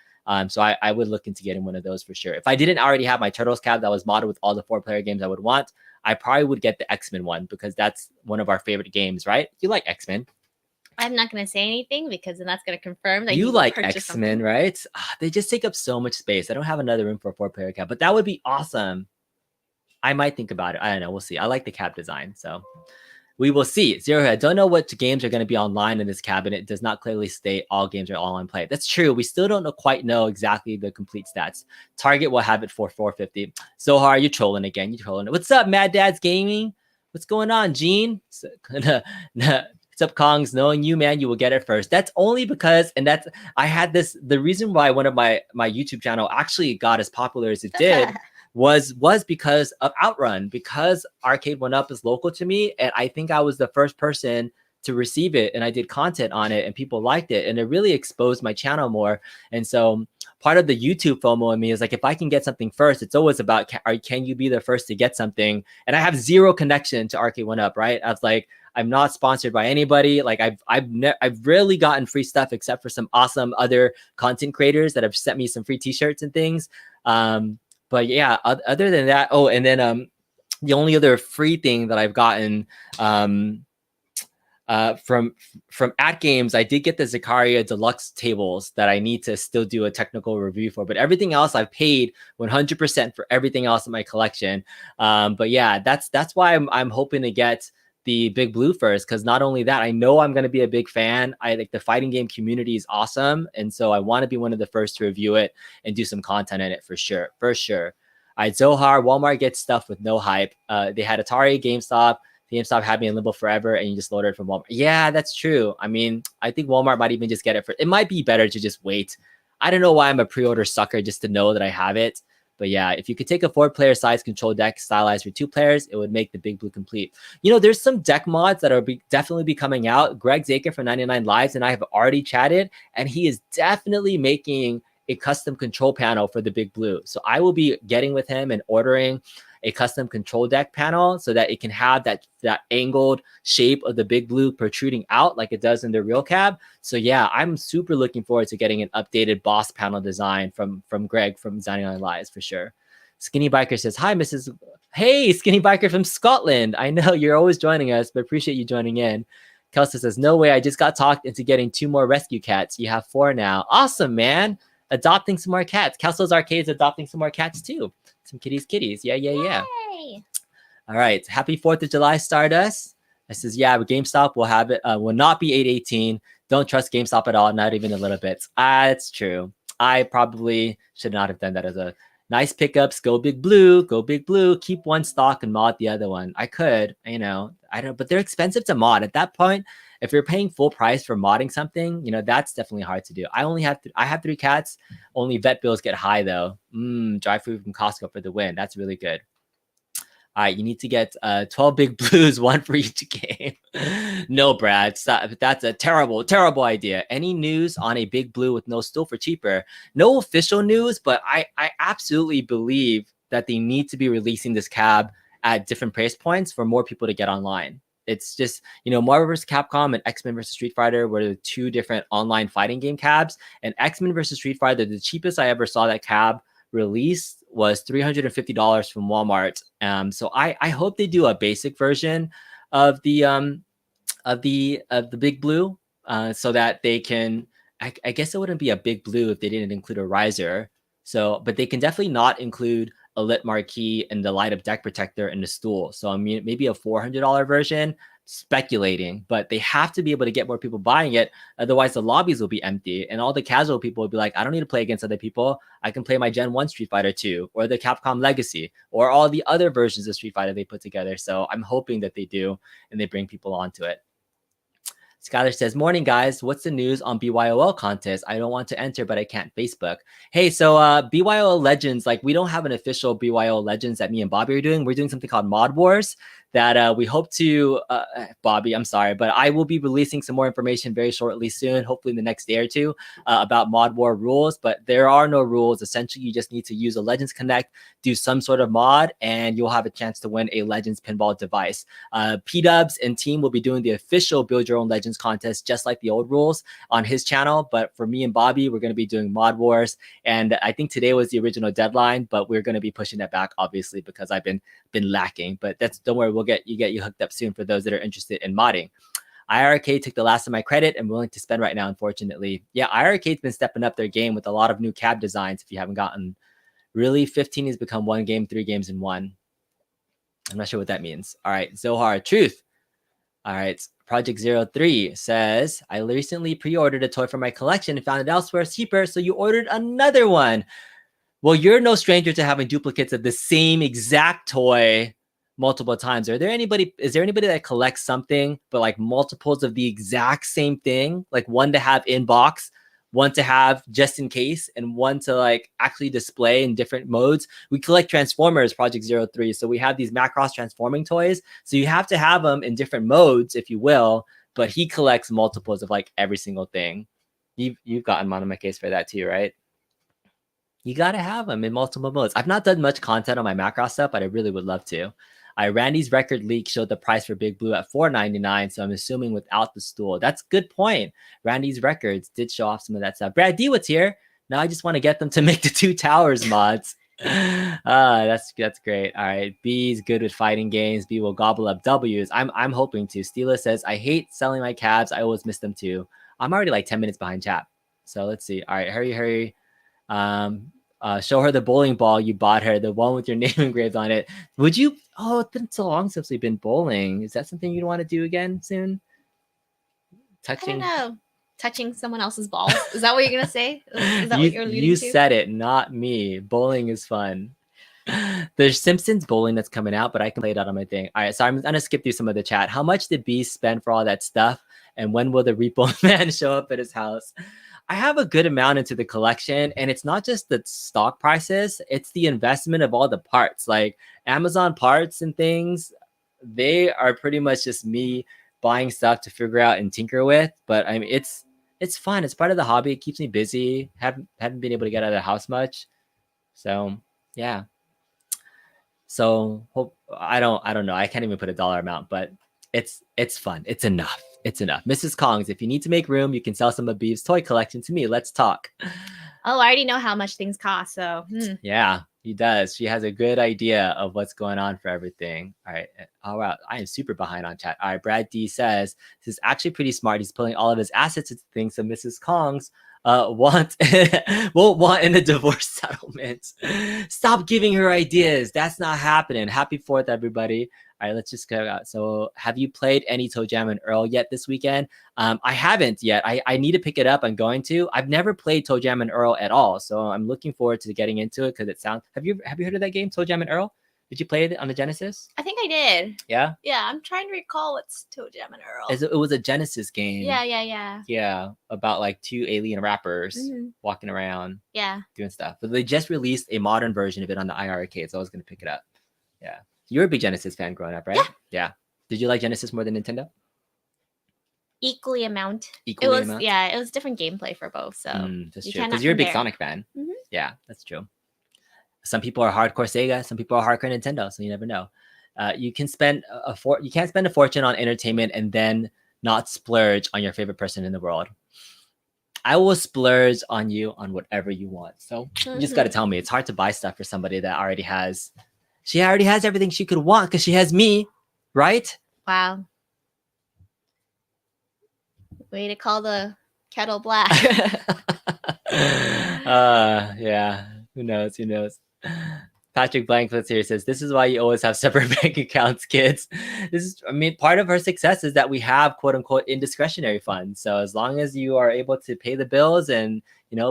So I would look into getting one of those for sure. If I didn't already have my Turtles cab that was modded with all the 4-player games I would want, I probably would get the X-Men one, because that's one of our favorite games, right? You like X-Men. I'm not going to say anything, because then that's going to confirm that you like X-Men, right? They just take up so much space. I don't have another room for a 4-player cab, but that would be awesome. I might think about it. I don't know. We'll see. I like the cab design, so we will see. Zerohead, don't know what games are going to be online in this cabinet. It does not clearly state all games are online play. That's true. We still don't quite know exactly the complete stats. Target will have it for 450. Zohar, you're trolling again. You're trolling. What's up, Mad Dad's Gaming? What's going on, Gene? What's up, Kongs? Knowing you, man, you will get it first. That's only because, and that's, I had this, the reason why one of my YouTube channel actually got as popular as it did was because of Outrun, because Arcade1up is local to me. And I think I was the first person to receive it, and I did content on it and people liked it, and it really exposed my channel more. And so part of the YouTube FOMO in me is like, if I can get something first, it's always about, can you be the first to get something? And I have zero connection to Arcade1up, right? I was like, I'm not sponsored by anybody. Like I've rarely gotten free stuff except for some awesome other content creators that have sent me some free t-shirts and things. But yeah, other than that, oh, and then the only other free thing that I've gotten from At Games, I did get the Zakaria Deluxe tables that I need to still do a technical review for, but everything else I've paid 100% for everything else in my collection. But yeah, that's why I'm hoping to get the Big Blue first, because not only that, I know I'm going to be a big fan. I like the fighting game community is awesome, and so I want to be one of the first to review it and do some content in it for sure. All right, Zohar, Walmart gets stuff with no hype. They had Atari, GameStop had me in limbo forever, and you just loaded it from Walmart. Yeah, that's true. I mean, I think Walmart might even just get it for. It might be better to just wait. I don't know why I'm a pre-order sucker just to know that I have it. But yeah, if you could take a 4-player size control deck stylized for 2 players, it would make the Big Blue complete. You know, there's some deck mods that are definitely be coming out. Greg Zaker from 99 Lives and I have already chatted, and he is definitely making a custom control panel for the Big Blue. So I will be getting with him and ordering a custom control deck panel so that it can have that angled shape of the Big Blue protruding out like it does in the real cab. So yeah, I'm super looking forward to getting an updated boss panel design from Greg from 99 Lives for sure. Skinny Biker says, hi, Mrs. Hey, Skinny Biker from Scotland. I know you're always joining us, but appreciate you joining in. Kelsa says, no way, I just got talked into getting 2 more rescue cats. You have 4 now. Awesome, man. Adopting some more cats. Kelso's Arcade's adopting some more cats too. Some kitties. Yeah. Yay. All right. Happy 4th of July, Stardust. I says, yeah, but GameStop will have it. Will not be 818. Don't trust GameStop at all. Not even a little bit. It's true. I probably should not have done that as a nice pickups. Go Big Blue. Go Big Blue. Keep one stock and mod the other one. I could, I don't, but they're expensive to mod. At that point, if you're paying full price for modding something, that's definitely hard to do. I have 3 cats. Only vet bills get high though. Dry food from Costco for the win. That's really good. All right, you need to get 12 Big Blues, one for each game. No, Brad, stop. That's a terrible, terrible idea. Any news on a Big Blue with no stool for cheaper? No official news, but I absolutely believe that they need to be releasing this cab at different price points for more people to get online. It's just, Marvel vs. Capcom and X-Men vs. Street Fighter were the two different online fighting game cabs. And X-Men vs. Street Fighter, the cheapest I ever saw that cab released was $350 from Walmart. So I hope they do a basic version of the Big Blue, so that they can. I guess it wouldn't be a Big Blue if they didn't include a riser. So, but they can definitely not include a lit marquee and the light up deck protector and the stool. So I mean, maybe a $400 version. Speculating, but they have to be able to get more people buying it. Otherwise, the lobbies will be empty, and all the casual people will be like, "I don't need to play against other people. I can play my Gen 1 Street Fighter 2 or the Capcom Legacy or all the other versions of Street Fighter they put together." So I'm hoping that they do and they bring people onto it. Skylar says, "Morning, guys. What's the news on BYOL contest? I don't want to enter, but I can't Facebook." Hey, so BYOL Legends, like we don't have an official BYOL Legends that me and Bobby are doing. We're doing something called Mod Wars that we hope to, Bobby, I'm sorry, but I will be releasing some more information very shortly soon, hopefully in the next day or two, about Mod War rules, but there are no rules. Essentially, you just need to use a Legends Connect, do some sort of mod, and you'll have a chance to win a Legends pinball device. P-Dubs and team will be doing the official Build Your Own Legends contest, just like the old rules on his channel, but for me and Bobby, we're going to be doing Mod Wars, and I think today was the original deadline, but we're going to be pushing that back, obviously, because I've been lacking, but don't worry, we'll get you hooked up soon for those that are interested in modding. IRK took the last of my credit and willing to spend right now, unfortunately. Yeah, IRK's been stepping up their game with a lot of new cab designs. If you haven't gotten, really, 15 has become one game, 3 games in one. I'm not sure what that means. All right, Zohar, truth. All right, Project 03 says, I recently pre-ordered a toy for my collection and found it elsewhere cheaper, so you ordered another one. Well, you're no stranger to having duplicates of the same exact toy multiple times. Is there anybody that collects something, but like multiples of the exact same thing? Like one to have in box, one to have just in case, and one to like actually display in different modes. We collect Transformers, Project 03. So we have these Macross transforming toys. So you have to have them in different modes, if you will, but he collects multiples of like every single thing. You've gotten on my case for that too, right? You gotta have them in multiple modes. I've not done much content on my Macross stuff, but I really would love to. Randy's record leak showed the price for Big Blue at $4.99, so I'm assuming without the stool. That's a good point. Randy's records did show off some of that stuff. Brad Dewitt's here. Now I just want to get them to make the 2 towers mods. That's great. All right, B's good with fighting games. B will gobble up W's. I'm hoping to. Steela says, I hate selling my cabs. I always miss them too. I'm already like 10 minutes behind chat. So let's see. All right, hurry. Show her the bowling ball you bought her, the one with your name engraved on it. Would you? Oh, it's been so long since we've been bowling. Is that something you'd want to do again soon? Touching? I don't know. Touching someone else's balls. Is that what you're gonna say? Is that what you're alluding to? You said it, not me. Bowling is fun. There's Simpsons bowling that's coming out, but I can play it out on my thing. All right, so I'm gonna skip through some of the chat. How much did B spend for all that stuff? And when will the repo man show up at his house? I have a good amount into the collection, and it's not just the stock prices, it's the investment of all the parts. Like Amazon parts and things, they are pretty much just me buying stuff to figure out and tinker with. But I mean, it's fun. It's part of the hobby. It keeps me busy. Haven't been able to get out of the house much. So yeah. So I don't know. I can't even put a dollar amount, but it's fun. It's enough. It's enough. Mrs. Kongs, if you need to make room, you can sell some of Bee's toy collection to me. Let's talk. Oh, I already know how much things cost. So yeah, he does. She has a good idea of what's going on for everything. All right. Oh, wow. I am super behind on chat. All right. Brad D says, this is actually pretty smart. He's pulling all of his assets into things so Mrs. Kongs won't want in a divorce settlement. Stop giving her ideas. That's not happening. Happy 4th, everybody. All right, let's just go out. So have you played any Toe Jam and Earl yet this weekend? I haven't yet. I need to pick it up. I'm going to. I've never played Toe Jam and Earl at all. So I'm looking forward to getting into it because it sounds... Have you heard of that game, Toe Jam and Earl? Did you play it on the Genesis? I think I did. Yeah? Yeah, I'm trying to recall what's Toe Jam and Earl. It was a Genesis game. Yeah. Yeah, about like 2 alien rappers walking around. Yeah. Doing stuff. But they just released a modern version of it on the IR Arcade, so I was going to pick it up. Yeah. You were a big Genesis fan growing up, right? Yeah. Yeah. Did you like Genesis more than Nintendo? Equally amount. Equally it was amount? Yeah, it was different gameplay for both. So That's you true. cannot Because you're a big compare. Sonic fan. Mhm. Yeah, that's true. Some people are hardcore Sega, some people are hardcore Nintendo, so you never know. You can spend you can't spend a fortune on entertainment and then not splurge on your favorite person in the world. I will splurge on you on whatever you want. So you just got to tell me. It's hard to buy stuff for somebody that already has. She already has everything she could want because she has me, right? Wow. Way to call the kettle black. Yeah. Who knows? Who knows? Patrick Blankflitz here says, "This is why you always have separate bank accounts, kids." This is, I mean, part of her success is that we have quote unquote indiscretionary funds. So as long as you are able to pay the bills and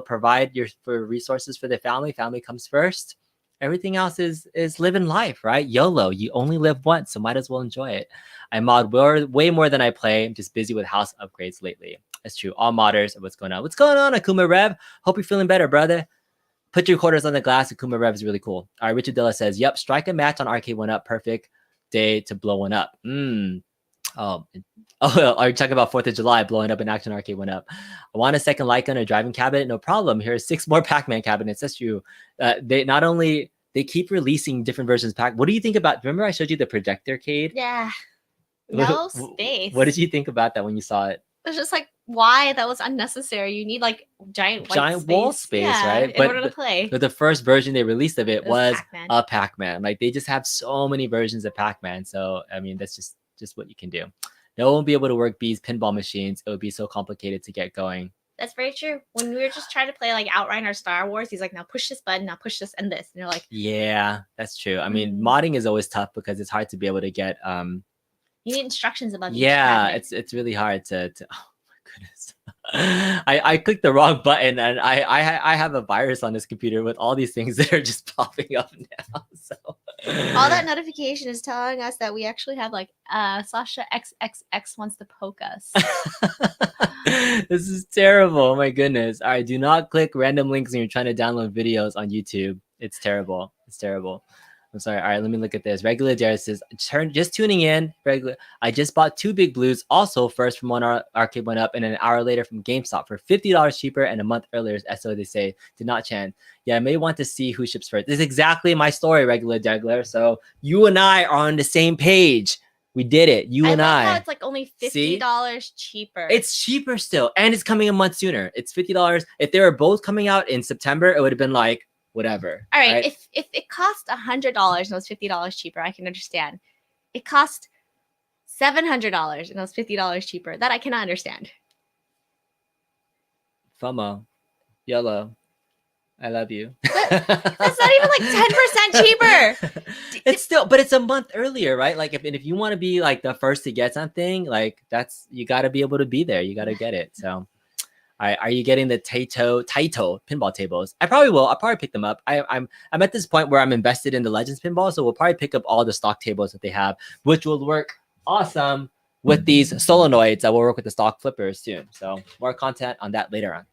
provide for resources for the family comes first. Everything else is living life, right? YOLO. You only live once, so might as well enjoy it. I mod way more than I play. I'm just busy with house upgrades lately. That's true. All modders. What's going on? What's going on, Akuma Rev? Hope you're feeling better, brother. Put your quarters on the glass. Akuma Rev is really cool. All right, Richard Dilla says, "Yep, strike a match on Arcade1up. Perfect day to blow one up." Oh, are you talking about 4th of July blowing up in action Arcade1up? I want a second light gun or driving cabinet. No problem. Here's 6 more Pac-Man cabinets. That's true. They keep releasing different versions of Pac. What do you think about? Remember I showed you the projector arcade? Yeah. No space. What did you think about that when you saw it? It was just like, why? That was unnecessary. You need like giant wall space, right? In order to play. But the first version they released of it was Pac-Man. a Pac-Man. Like they just have so many versions of Pac-Man. So I mean, that's just what you can do. No one will be able to work B's pinball machines. It would be so complicated to get going. That's very true. When we were just trying to play like Outrun or Star Wars, he's like, now push this button, now push this and this. And you're like, yeah, that's true. I mean, modding is always tough because it's hard to be able to get you need instructions about each yeah, cabinet. it's really hard to oh my goodness. I clicked the wrong button and I have a virus on this computer with all these things that are just popping up now. So all that notification is telling us that we actually have like Sasha XXX wants to poke us. This is terrible. Oh my goodness. All right, do not click random links when you're trying to download videos on YouTube. It's terrible. It's terrible. I'm sorry. All right, let me look at this. Regular Dare says, just tuning in. Regular. I just bought 2 Big Blues, also first from Arcade1up, and an hour later from GameStop for $50 cheaper and a month earlier. So they say. Did not chan. Yeah, I may want to see who ships first. This is exactly my story, Regular Degler. So you and I are on the same page. We did it. You and I. How it's like only $50 cheaper. It's cheaper still, and it's coming a month sooner. It's $50. If they were both coming out in September, it would have been like whatever. All right. If it cost $100 and it was $50 cheaper, I can understand. It cost $700 and it was $50 cheaper. That I cannot understand. FOMO, YOLO, I love you. That's not even like 10% cheaper. It's still, but it's a month earlier, right? Like if you want to be like the first to get something, like you got to be able to be there. You got to get it. So. All right, are you getting the Taito pinball tables? I probably will. I'll probably pick them up. I'm at this point where I'm invested in the Legends pinball, so we'll probably pick up all the stock tables that they have, which will work awesome with these solenoids that will work with the stock flippers soon. So more content on that later on.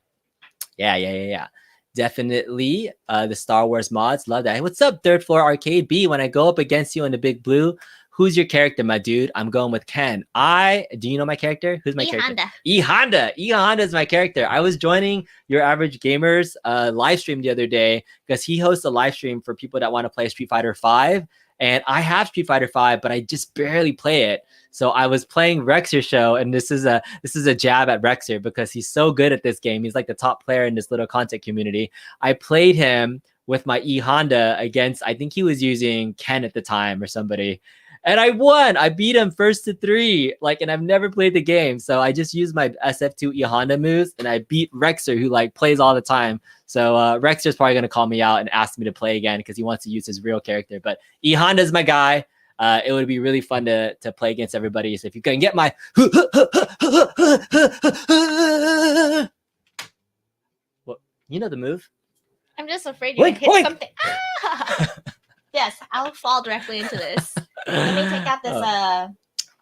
Yeah. Definitely the Star Wars mods. Love that. Hey, what's up, Third Floor Arcade B? When I go up against you in the Big Blue, who's your character, my dude? I'm going with Ken. Do you know my character? Who's my character? E-Honda. E-Honda is my character. I was joining Your Average Gamers live stream the other day because he hosts a live stream for people that want to play Street Fighter 5. And I have Street Fighter 5, but I just barely play it. So I was playing Rexer show, and this is a jab at Rexer because he's so good at this game. He's like the top player in this little content community. I played him with my E-Honda against, I think he was using Ken at the time or somebody. And I won. I beat him first to 3. And I've never played the game. So I just used my SF2 E-Honda moves and I beat Rexer, who plays all the time. So Rexer's probably going to call me out and ask me to play again because he wants to use his real character. But E-Honda's my guy. It would be really fun to play against everybody. So if you can get my well, you know the move. I'm just afraid you're gonna hit something. Ah! Yes, I'll fall directly into this. Let me take out this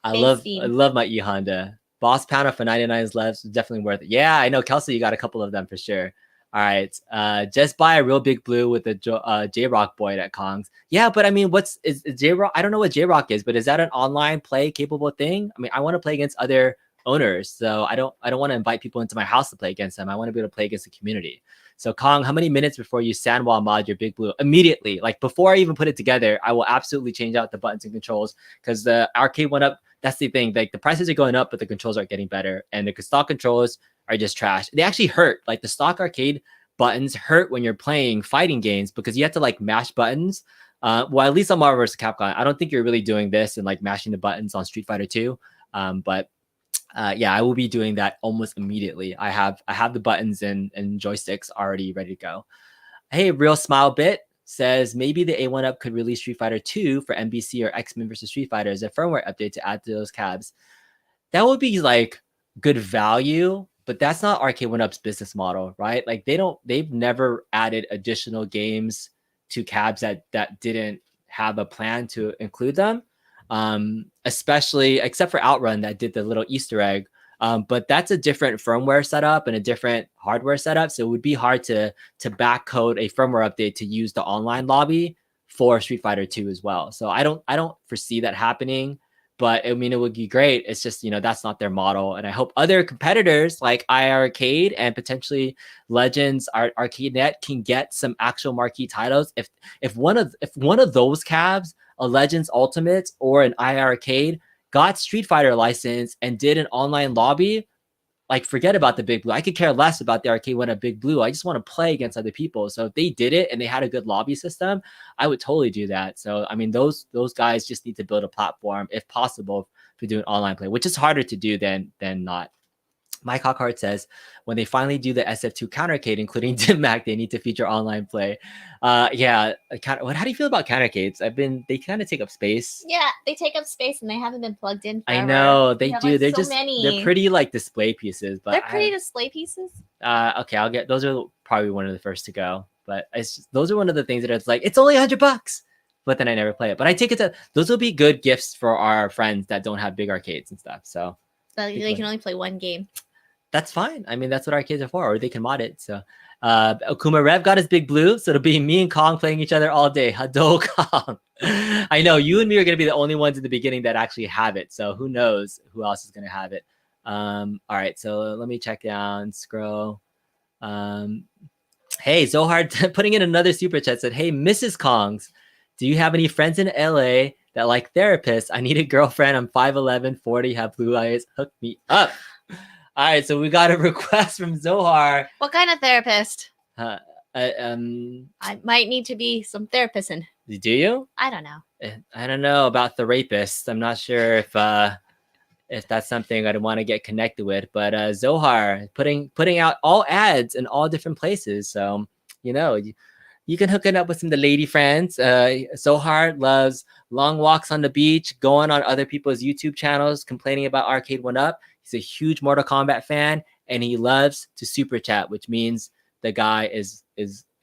I love my E-Honda. Boss Pounder for 99 is left. Definitely worth it. Yeah, I know, Kelsey, you got a couple of them for sure. All right. Just buy a real big blue with a J Rock boy at Kong's. Yeah, but I mean, is J Rock? I don't know what J Rock is, but is that an online play capable thing? I mean, I want to play against other owners, so I don't want to invite people into my house to play against them. I want to be able to play against the community. So Kong, how many minutes before you sandwall mod your big blue? Immediately, like before I even put it together, I will absolutely change out the buttons and controls because the Arcade1up. That's the thing. Like the prices are going up, but the controls are getting better, and the stock controls are just trash. They actually hurt. Like the stock arcade buttons hurt when you're playing fighting games because you have to like mash buttons. Well, at least on Marvel vs. Capcom, I don't think you're really doing this and like mashing the buttons on Street Fighter 2. But yeah, I will be doing that almost immediately. I have the buttons and joysticks already ready to go. Hey, Real Smile Bit says maybe the A1up could release Street Fighter 2 for NBC or X-Men vs. Street Fighter as a firmware update to add to those cabs. That would be like good value, but that's not Arcade1up's business model, right? Like they've never added additional games to cabs that didn't have a plan to include them. Especially except for Outrun that did the little Easter egg. But that's a different firmware setup and a different hardware setup. So it would be hard to backcode a firmware update to use the online lobby for Street Fighter 2 as well. So I don't foresee that happening. But I mean, it would be great. It's just, that's not their model. And I hope other competitors like iArcade and potentially Legends Arcade.net can get some actual marquee titles. If one of those cabs, a Legends Ultimate or an iArcade, got Street Fighter license and did an online lobby, like forget about the Big Blue. I could care less about the Arcade1up Big Blue. I just want to play against other people. So if they did it and they had a good lobby system, I would totally do that. So I mean, those guys just need to build a platform, if possible, for doing online play, which is harder to do than not. Mike Hockhart says, when they finally do the SF2 countercade, including Dimac, they need to feature online play. Yeah. How do you feel about countercades? They kind of take up space. Yeah, they take up space and they haven't been plugged in forever. I know they do. Like, they're they're pretty like display pieces, but they're pretty display pieces. Okay, those are probably one of the first to go, but those are one of the things that it's like, it's only $100, but then I never play it. But I take it to, those will be good gifts for our friends that don't have big arcades and stuff. So they can only play one game. That's fine. I mean, that's what arcades are for, or they can mod it. So Okuma Rev got his Big Blue, so it'll be me and Kong playing each other all day. Hado Kong. I know you and me are going to be the only ones in the beginning that actually have it. So who knows who else is going to have it. All right, so let me check down, scroll. Hey, Zohar putting in another super chat said, hey, Mrs. Kongs, do you have any friends in LA that like therapists? I need a girlfriend. I'm 5'11", 40, have blue eyes. Hook me up. All right, so we got a request from Zohar. What kind of therapist? I might need to be some therapist in. Do you? I don't know. I don't know about the rapist. I'm not sure if that's something I'd want to get connected with. But Zohar putting out all ads in all different places. So you can hook it up with some of the lady friends. Zohar loves long walks on the beach, going on other people's YouTube channels, complaining about Arcade1up. He's a huge Mortal Kombat fan, and he loves to super chat, which means the guy is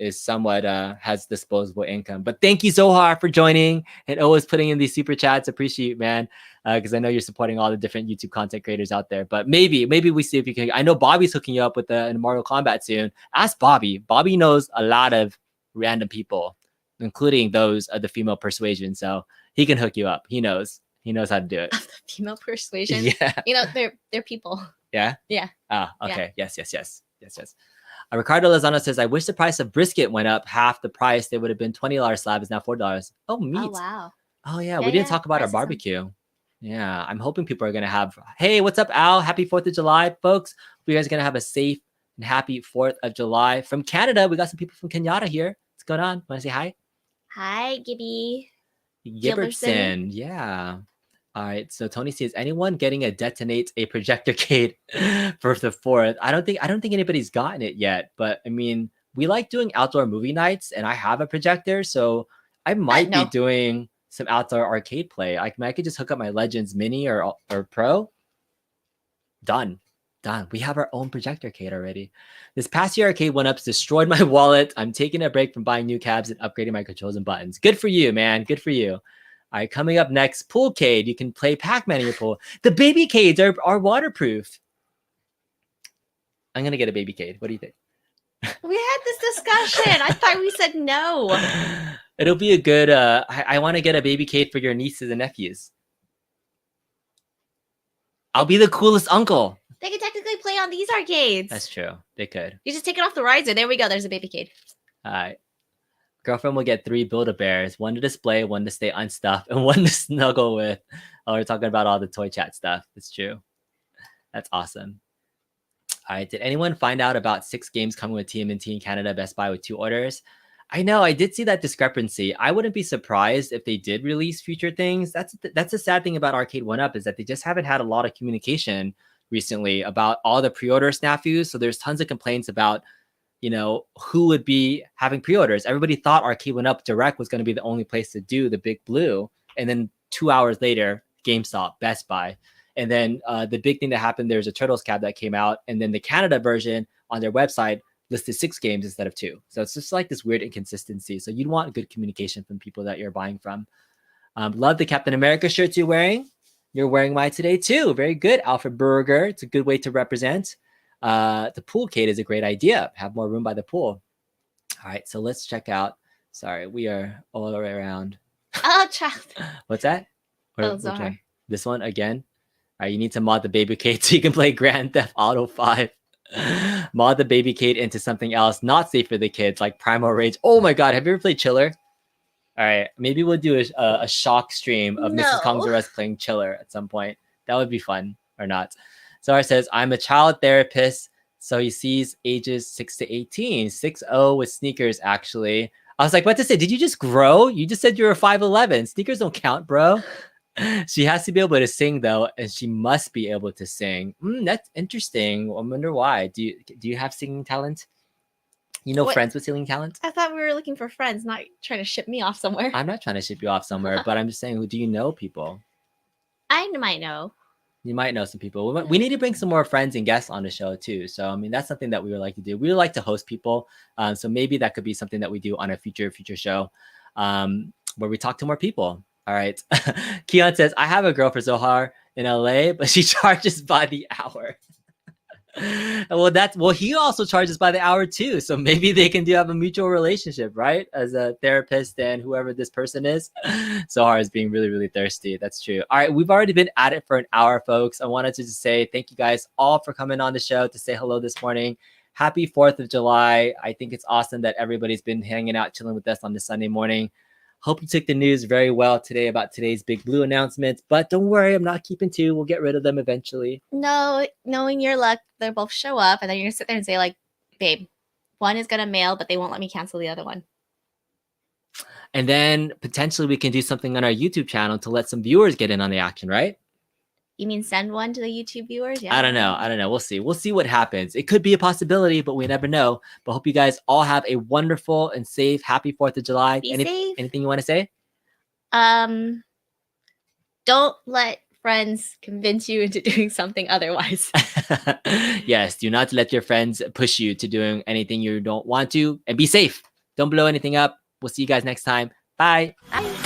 somewhat has disposable income. But thank you, Zohar, for joining and always putting in these super chats. Appreciate you, man, because I know you're supporting all the different YouTube content creators out there. But maybe we see if you can. I know Bobby's hooking you up with the Mortal Kombat soon. Ask Bobby. Bobby knows a lot of random people, including those of the female persuasion, so he can hook you up. He knows how to do it. The female persuasion. Yeah. They're people. Yeah. Yeah. Okay. Yeah. Yes. Ricardo Lozano says, I wish the price of brisket went up half the price. They would have been $20 slab, is now $4. Oh, meat. Oh, wow. Oh yeah, we didn't talk about our barbecue. Yeah, I'm hoping people are gonna have. Hey, what's up, Al? Happy 4th of July, folks. Hope you guys are gonna have a safe and happy 4th of July. From Canada, we got some people from Kenyatta here. What's going on? Want to say hi? Hi, Gibby. Gibbertson. Yeah. All right. So Tony says, anyone getting a detonate a projectorcade for the 4th? I don't think anybody's gotten it yet. But I mean, we like doing outdoor movie nights, and I have a projector, so I might be doing some outdoor arcade play. I could just hook up my Legends Mini or Pro. Done. We have our own projector arcade already. This past year, Arcade1up's destroyed my wallet. I'm taking a break from buying new cabs and upgrading my controls and buttons. Good for you, man. Good for you. All right, coming up next, Poolcade. You can play Pac-Man in your pool. The baby cades are waterproof. I'm going to get a baby cade. What do you think? We had this discussion. I thought we said no. It'll be a good. I want to get a baby cake for your nieces and nephews. I'll be the coolest uncle. They could technically play on these arcades. That's true. They could. You just take it off the riser. There we go. There's a baby cake. All right. Girlfriend will get 3 Build-A-Bears, 1 to display, 1 to stay unstuffed, and 1 to snuggle with. Oh, we're talking about all the toy chat stuff. It's true. That's awesome. All right. Did anyone find out about 6 games coming with TMNT in Canada, Best Buy with 2 orders? I know. I did see that discrepancy. I wouldn't be surprised if they did release future things. That's the sad thing about Arcade1up is that they just haven't had a lot of communication recently about all the pre-order snafus. So there's tons of complaints about, who would be having pre-orders. Everybody thought Arcade1up Direct was going to be the only place to do the Big Blue. And then 2 hours later, GameStop, Best Buy. And then the big thing that happened, there's a Turtles cab that came out. And then the Canada version on their website listed 6 games instead of 2. So it's just like this weird inconsistency. So you'd want good communication from people that you're buying from. Love the Captain America shirts you're wearing. You're wearing mine today too. Very good. Alfred Burger. It's a good way to represent. The pool cade is a great idea. Have more room by the pool. All right. So let's check out. Sorry, we are all the way around. Oh, child. What's that? Zohar. This one again. All right, you need to mod the baby cade so you can play Grand Theft Auto 5. Mod the baby cade into something else not safe for the kids, like Primal Rage. Oh my god, have you ever played Chiller? All right, maybe we'll do a shock stream of Mrs. Kongzares playing Chiller at some point. That would be fun, or not. Zohar says, I'm a child therapist, so he sees ages 6 to 18. 6'0 with sneakers, actually. I was like, what to say? Did you just grow? You just said you were 5'11. Sneakers don't count, bro. She has to be able to sing though, and she must be able to sing. That's interesting. I wonder why. Do you have singing talent? Friends with singing talent? I thought we were looking for friends, not trying to ship me off somewhere. I'm not trying to ship you off somewhere, but I'm just saying, do you know people? I might know. You might know some people. We need to bring some more friends and guests on the show too. So, that's something that we would like to do. We would like to host people. So maybe that could be something that we do on a future show where we talk to more people. All right. Keon says, I have a girl for Zohar in LA, but she charges by the hour. Well, he also charges by the hour too. So maybe they can have a mutual relationship, right? As a therapist and whoever this person is. Zohar is being really, really thirsty. That's true. All right. We've already been at it for an hour, folks. I wanted to just say thank you guys all for coming on the show to say hello this morning. Happy 4th of July. I think it's awesome that everybody's been hanging out, chilling with us on this Sunday morning. Hope you took the news very well today about today's Big Blue announcements, but don't worry, I'm not keeping 2. We'll get rid of them eventually. No, knowing your luck, they'll both show up, and then you're going to sit there and say, like, babe, one is going to mail, but they won't let me cancel the other one. And then potentially we can do something on our YouTube channel to let some viewers get in on the action, right? You mean send one to the YouTube viewers? Yeah. I don't know. We'll see. We'll see what happens. It could be a possibility, but we never know. But hope you guys all have a wonderful and safe, happy 4th of July. Be safe. Anything you want to say? Don't let friends convince you into doing something otherwise. Yes, do not let your friends push you to doing anything you don't want to. And be safe. Don't blow anything up. We'll see you guys next time. Bye. Bye.